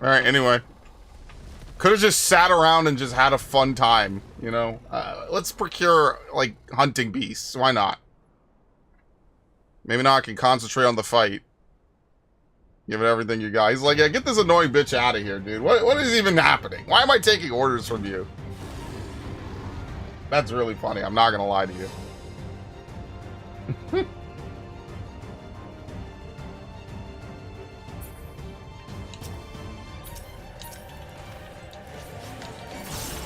Speaker 1: Alright, anyway. Could have just sat around and just had a fun time, you know? Let's procure, like, hunting beasts. Why not? Maybe now I can concentrate on the fight. Give it everything you got. He's like, yeah, get this annoying bitch out of here, dude. What is even happening? Why am I taking orders from you? That's really funny. I'm not gonna lie to you.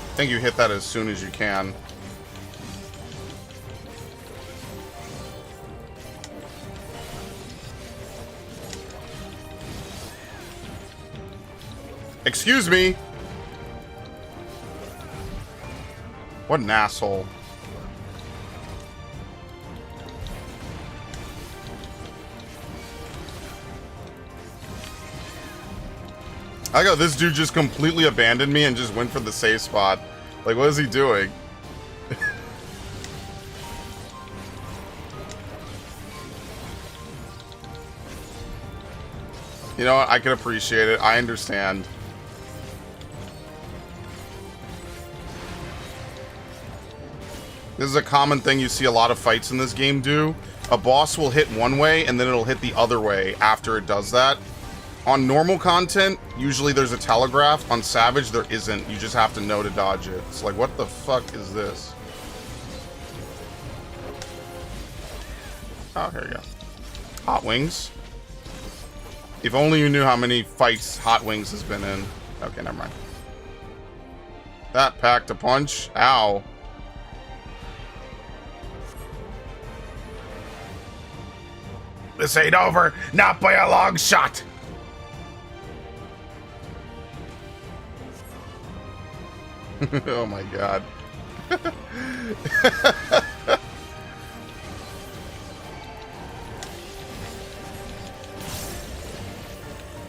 Speaker 1: I think you hit that as soon as you can. Excuse me. What an asshole. I got this dude just completely abandoned me and just went for the safe spot. Like, what is he doing? You know what? I can appreciate it. I understand. This is a common thing you see a lot of fights in this game do. A boss will hit one way and then it'll hit the other way after it does that. On normal content, usually there's a telegraph. On Savage, there isn't. You just have to know to dodge it. It's like, what the fuck is this? Oh, here you go. Hot Wings. If only you knew how many fights Hot Wings has been in. Okay, never mind. That packed a punch. Ow. This ain't over, not by a long shot. Oh my god.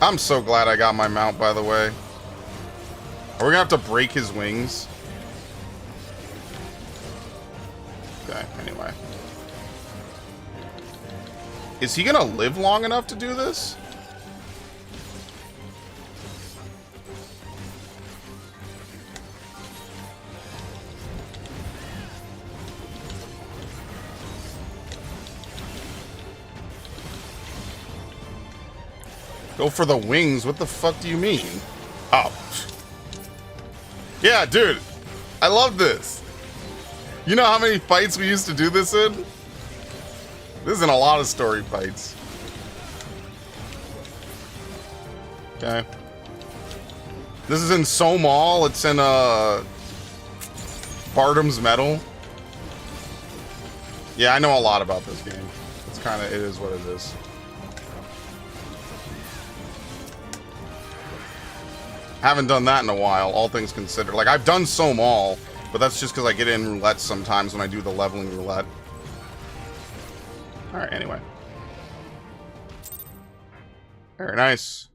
Speaker 1: I'm so glad I got my mount, by the way. Are we gonna have to break his wings? Okay, anyway. Is he gonna live long enough to do this? Go for the wings? What the fuck do you mean? Oh. Yeah, dude. I love this. You know how many fights we used to do this in? This is in a lot of story fights. Okay. This is in Somal. It's in Bardam's Metal. Yeah, I know a lot about this game. It's kind of, it is what it is. Haven't done that in a while, all things considered. Like, I've done Somal, but that's just because I get in roulette sometimes when I do the leveling roulette. Alright, anyway. Very nice.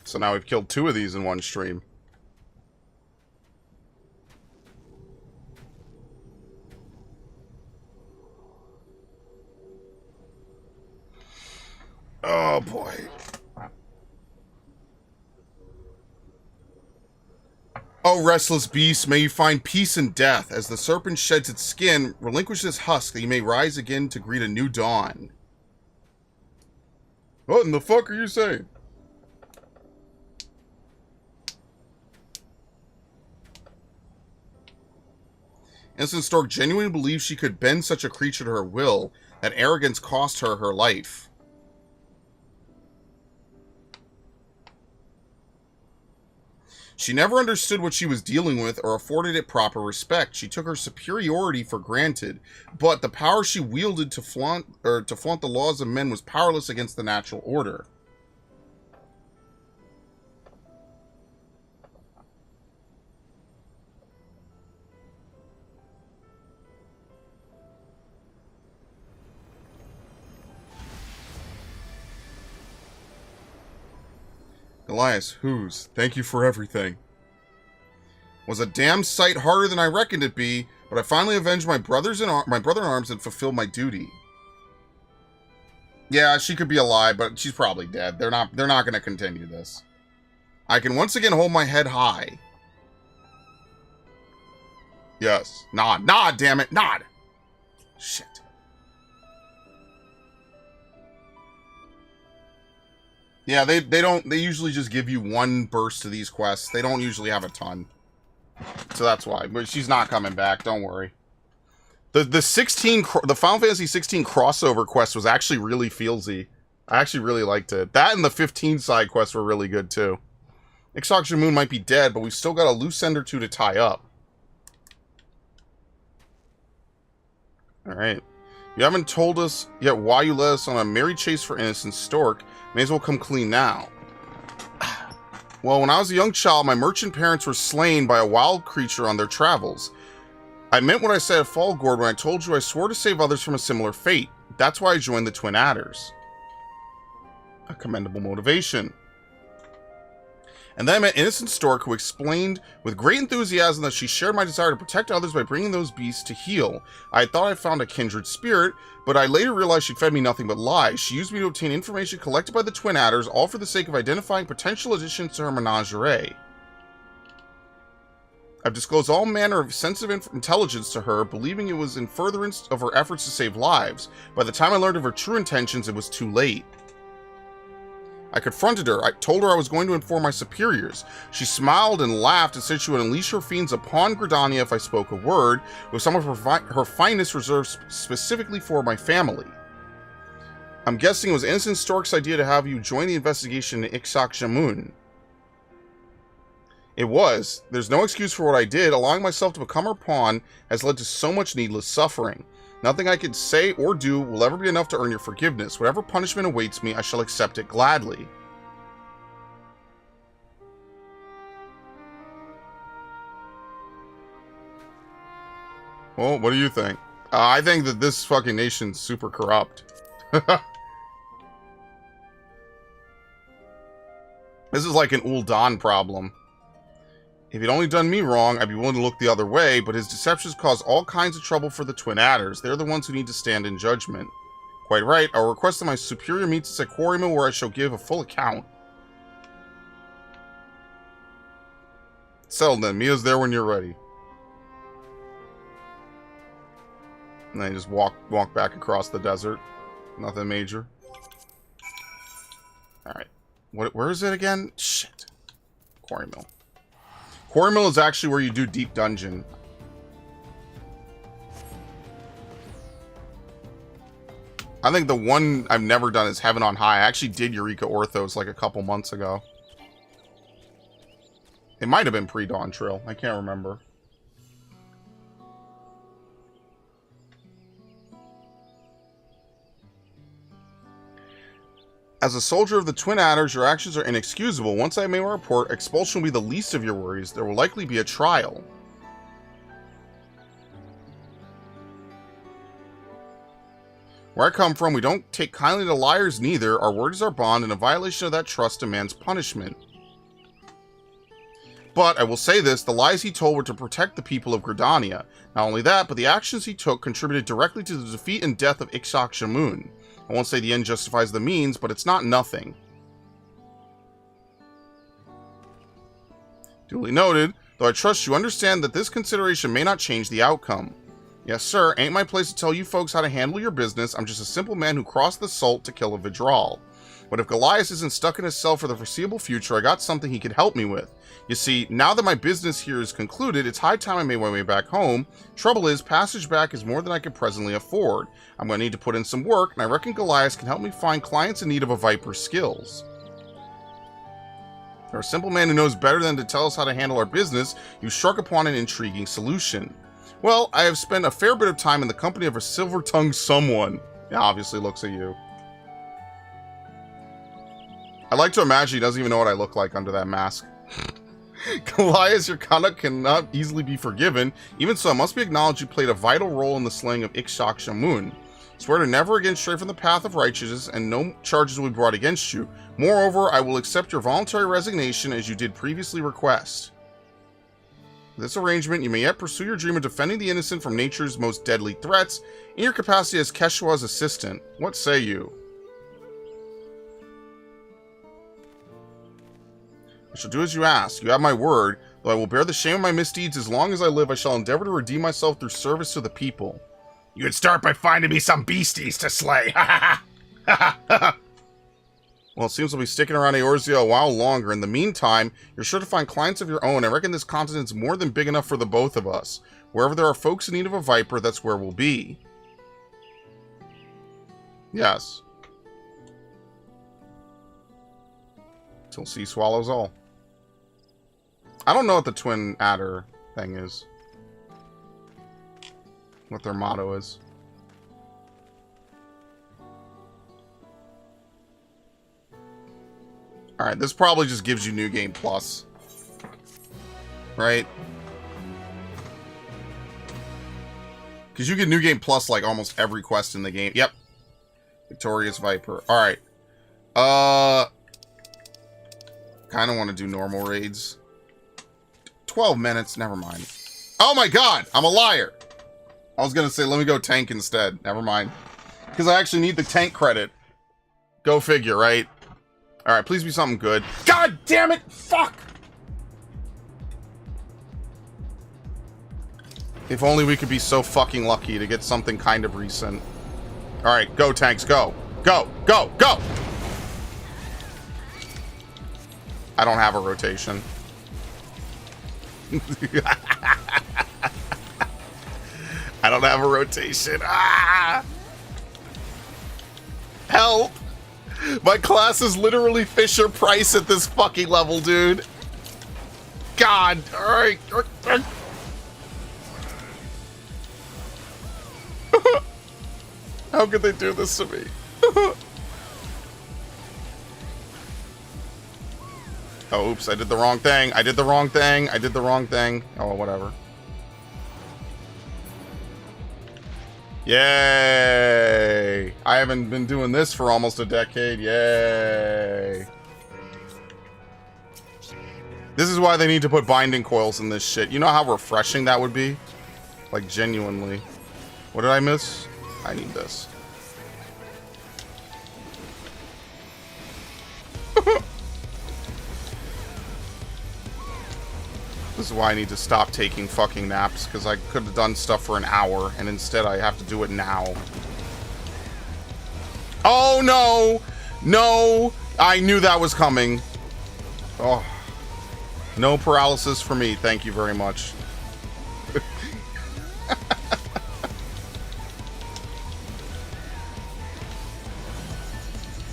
Speaker 1: So now we've killed 2 of these in one stream. Oh boy. Oh, restless beast, may you find peace in death. As the serpent sheds its skin, relinquish this husk that you may rise again to greet a new dawn. What in the fuck are you saying? Innocent Stork genuinely believes she could bend such a creature to her will. That arrogance cost her her life. She never understood what she was dealing with or afforded it proper respect. She took her superiority for granted, but the power she wielded to flaunt the laws of men was powerless against the natural order. Elias, whose? Thank you for everything. Was a damn sight harder than I reckoned it'd be, but I finally avenged my brother in arms and fulfilled my duty. Yeah, she could be alive, but she's probably dead. They're not going to continue this. I can once again hold my head high. Yes. Nod. Nod, damn it. Nod. Shit. Yeah, they usually just give you one burst to these quests. They don't usually have a ton. So that's why. But she's not coming back, don't worry. The Final Fantasy 16 crossover quest was actually really feelsy. I actually really liked it. That and the 15 side quests were really good too. Ixoxia Moon might be dead, but we've still got a loose end or 2 to tie up. Alright. You haven't told us yet why you led us on a merry chase for Innocent Stork. May as well come clean now. Well, when I was a young child, my merchant parents were slain by a wild creature on their travels. I meant what I said at Fallgord when I told you I swore to save others from a similar fate. That's why I joined the Twin Adders. A commendable motivation. And then I met Innocent Stork, who explained with great enthusiasm that she shared my desire to protect others by bringing those beasts to heal. I thought I found a kindred spirit, but I later realized she fed me nothing but lies. She used me to obtain information collected by the Twin Adders, all for the sake of identifying potential additions to her menagerie. I've disclosed all manner of sensitive intelligence to her, believing it was in furtherance of her efforts to save lives. By the time I learned of her true intentions, it was too late. I confronted her. I told her I was going to inform my superiors. She smiled and laughed and said she would unleash her fiends upon Gridania if I spoke a word, with some of her finest reserved specifically for my family. I'm guessing it was Innocent Stork's idea to have you join the investigation into Ixoxia Moon. It was. There's no excuse for what I did. Allowing myself to become her pawn has led to so much needless suffering. Nothing I could say or do will ever be enough to earn your forgiveness. Whatever punishment awaits me, I shall accept it gladly. Well, what do you think? I think that this fucking nation's super corrupt. This is like an Ul'Dan problem. If he'd only done me wrong, I'd be willing to look the other way, but his deceptions cause all kinds of trouble for the Twin Adders. They're the ones who need to stand in judgment. Quite right. I'll request that my superior meets us at Quarry Mill, where I shall give a full account. Settled then. Mia's there when you're ready. And then just walk back across the desert. Nothing major. Alright. Where is it again? Shit. Quarry Mill. Quarry Mill is actually where you do Deep Dungeon. I think the one I've never done is Heaven on High. I actually did Eureka Orthos like a couple months ago. It might have been pre-Dawntrail. I can't remember. As a soldier of the Twin Adders, your actions are inexcusable. Once I make my report, expulsion will be the least of your worries. There will likely be a trial. Where I come from, we don't take kindly to liars neither. Our word is our bond, and a violation of that trust demands punishment. But I will say this, the lies he told were to protect the people of Gridania. Not only that, but the actions he took contributed directly to the defeat and death of Ixchel-Shamun. I won't say the end justifies the means, but it's not nothing. Duly noted, though I trust you understand that this consideration may not change the outcome. Yes, sir, ain't my place to tell you folks how to handle your business. I'm just a simple man who crossed the salt to kill a Vidral. But if Goliath isn't stuck in his cell for the foreseeable future, I got something he could help me with. You see, now that my business here is concluded, it's high time I made my way back home. Trouble is, passage back is more than I can presently afford. I'm going to need to put in some work, and I reckon Goliath can help me find clients in need of a Viper's skills. For a simple man who knows better than to tell us how to handle our business, you struck upon an intriguing solution. Well, I have spent a fair bit of time in the company of a silver-tongued someone. Yeah, obviously looks at you. I like to imagine he doesn't even know what I look like under that mask. Goliath, your conduct cannot easily be forgiven. Even so, it must be acknowledged you played a vital role in the slaying of Ixchel-Shamun. Swear to never again stray from the path of righteousness, and no charges will be brought against you. Moreover, I will accept your voluntary resignation as you did previously request. With this arrangement, you may yet pursue your dream of defending the innocent from nature's most deadly threats in your capacity as Keshwa's assistant. What say you? I shall do as you ask. You have my word. Though I will bear the shame of my misdeeds as long as I live, I shall endeavor to redeem myself through service to the people. You would start by finding me some beasties to slay. Ha ha ha! Well, it seems we'll be sticking around Eorzea a while longer. In the meantime, you're sure to find clients of your own. I reckon this continent's more than big enough for the both of us. Wherever there are folks in need of a Viper, that's where we'll be. Yes. Till sea swallows all. I don't know what the Twin Adder thing is. What their motto is. Alright, this probably just gives you New Game Plus. Right? Because you get New Game Plus like almost every quest in the game. Yep. Victorious Viper. Alright. Kind of want to do normal raids. 12 minutes. Never mind. Oh my god! I'm a liar! I was going to say, let me go tank instead. Never mind. Because I actually need the tank credit. Go figure, right? Alright, please be something good. God damn it! Fuck! If only we could be so fucking lucky to get something kind of recent. Alright, go tanks, go! Go! Go! Go! I don't have a rotation. I don't have a rotation. Ah! Help! My class is literally Fisher Price at this fucking level, dude. God. All right. How could they do this to me? Oh, oops. I did the wrong thing. I did the wrong thing. I did the wrong thing. Oh, whatever. Yay. I haven't been doing this for almost a decade. Yay. This is why they need to put binding coils in this shit. You know how refreshing that would be? Like, genuinely. What did I miss? I need this. This is why I need to stop taking fucking naps, because I could have done stuff for an hour, and instead I have to do it now. Oh, no! No! I knew that was coming. Oh. No paralysis for me, thank you very much.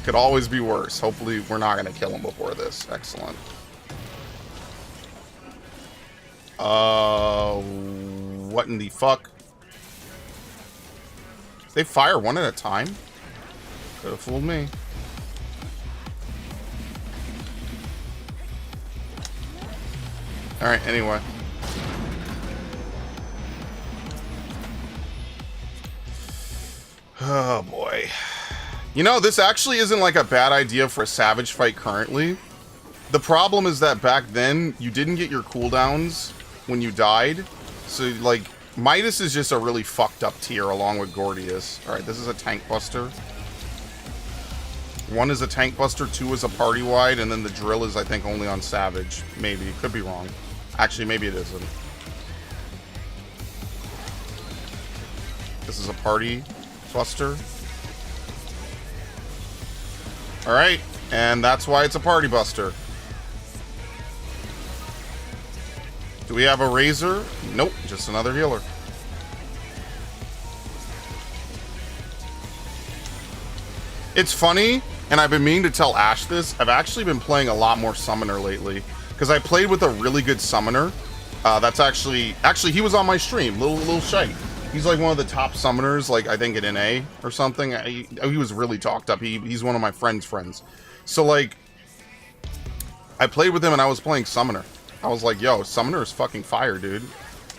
Speaker 1: Could always be worse. Hopefully we're not going to kill him before this. Excellent. What in the fuck? They fire one at a time? Could have fooled me. Alright, anyway. Oh boy. You know, this actually isn't like a bad idea for a Savage fight currently. The problem is that back then, you didn't get your cooldowns when you died. So, like, Midas is just a really fucked up tier along with Gordius. Alright, this is a tank buster. 1 is a tank buster, 2 is a party wide, and then the drill is, I think, only on Savage. Maybe. Could be wrong. Actually, maybe it isn't. This is a party buster. Alright, and that's why it's a party buster. Do we have a razor? Nope, just another healer. It's funny, and I've been meaning to tell Ash this, I've actually been playing a lot more Summoner lately. Because I played with a really good Summoner. That's actually, he was on my stream, Little Shite. He's like one of the top summoners, like I think in NA or something. He was really talked up. He's one of my friends' friends. So like, I played with him and I was playing Summoner. I was like, yo, Summoner is fucking fire, dude.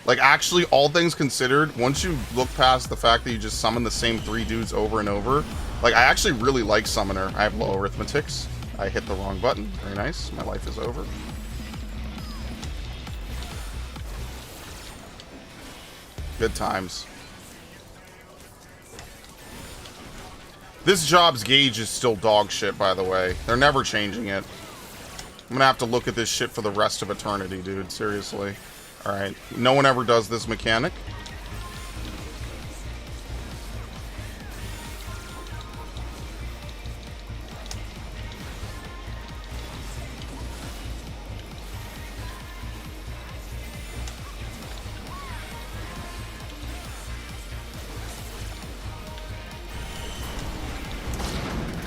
Speaker 1: Like, actually, all things considered, once you look past the fact that you just summon the same 3 dudes over and over, like, I actually really like Summoner. I have low arithmetics. I hit the wrong button. Very nice. My life is over. Good times. This job's gauge is still dog shit, by the way. They're never changing it. I'm gonna have to look at this shit for the rest of eternity, dude. Seriously. Alright. No one ever does this mechanic.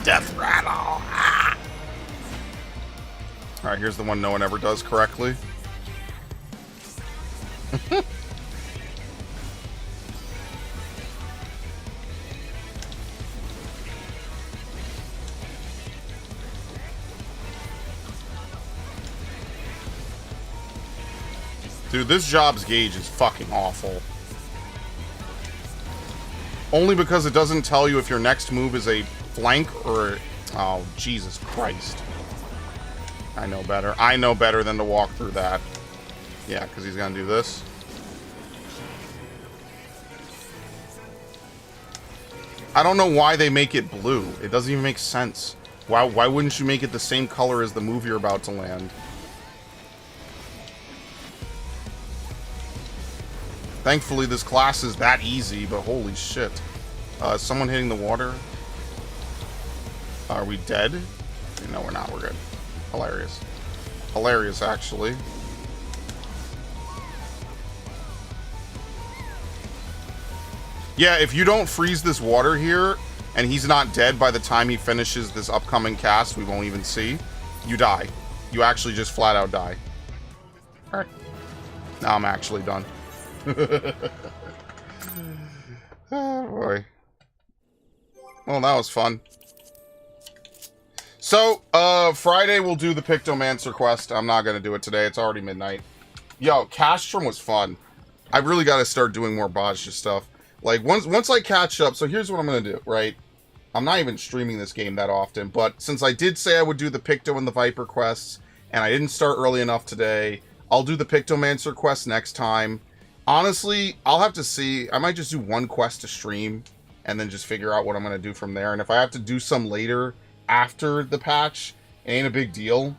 Speaker 1: Death rattle. Ah! All right, here's the one no one ever does correctly. Dude, this job's gauge is fucking awful. Only because it doesn't tell you if your next move is a flank or... Oh, Jesus Christ. I know better. I know better than to walk through that. Yeah, because he's going to do this. I don't know why they make it blue. It doesn't even make sense. Why wouldn't you make it the same color as the move you're about to land? Thankfully, this class is that easy, but holy shit. Is someone hitting the water? Are we dead? No, we're not. We're good. Hilarious. Hilarious, actually. Yeah, if you don't freeze this water here, and he's not dead by the time he finishes this upcoming cast, we won't even see, you die. You actually just flat out die. Alright, Now I'm actually done. Oh, boy. Well, that was fun. So, Friday we'll do the Pictomancer quest. I'm not gonna do it today. It's already midnight. Yo, Castrum was fun. I really gotta start doing more Bajja stuff. Like, once I catch up, so here's what I'm gonna do, right? I'm not even streaming this game that often, but since I did say I would do the Picto and the Viper quests, and I didn't start early enough today, I'll do the Pictomancer quest next time. Honestly, I'll have to see. I might just do one quest to stream, and then just figure out what I'm going to do from there. And if I have to do some later, after the patch, it ain't a big deal.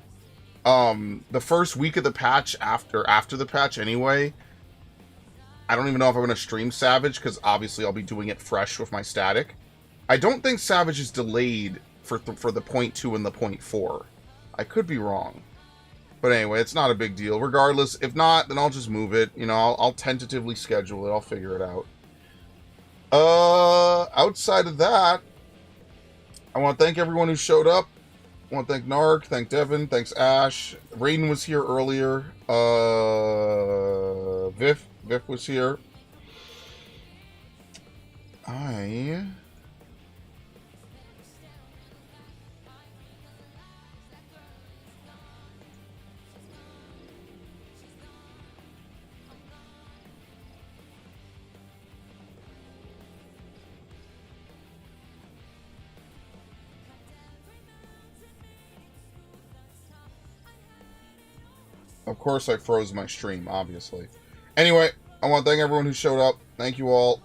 Speaker 1: The first week of the patch, after the patch anyway, I don't even know if I'm going to stream Savage, because obviously I'll be doing it fresh with my static. I don't think Savage is delayed for the 0.2 and the 0.4. I could be wrong. But anyway, it's not a big deal. Regardless, if not, then I'll just move it. You know, I'll tentatively schedule it. I'll figure it out. Outside of that, I want to thank everyone who showed up. I want to thank Narc, thank Devin, thanks Ash. Raiden was here earlier. Viv was here. Of course, I froze my stream, obviously. Anyway, I want to thank everyone who showed up. Thank you all.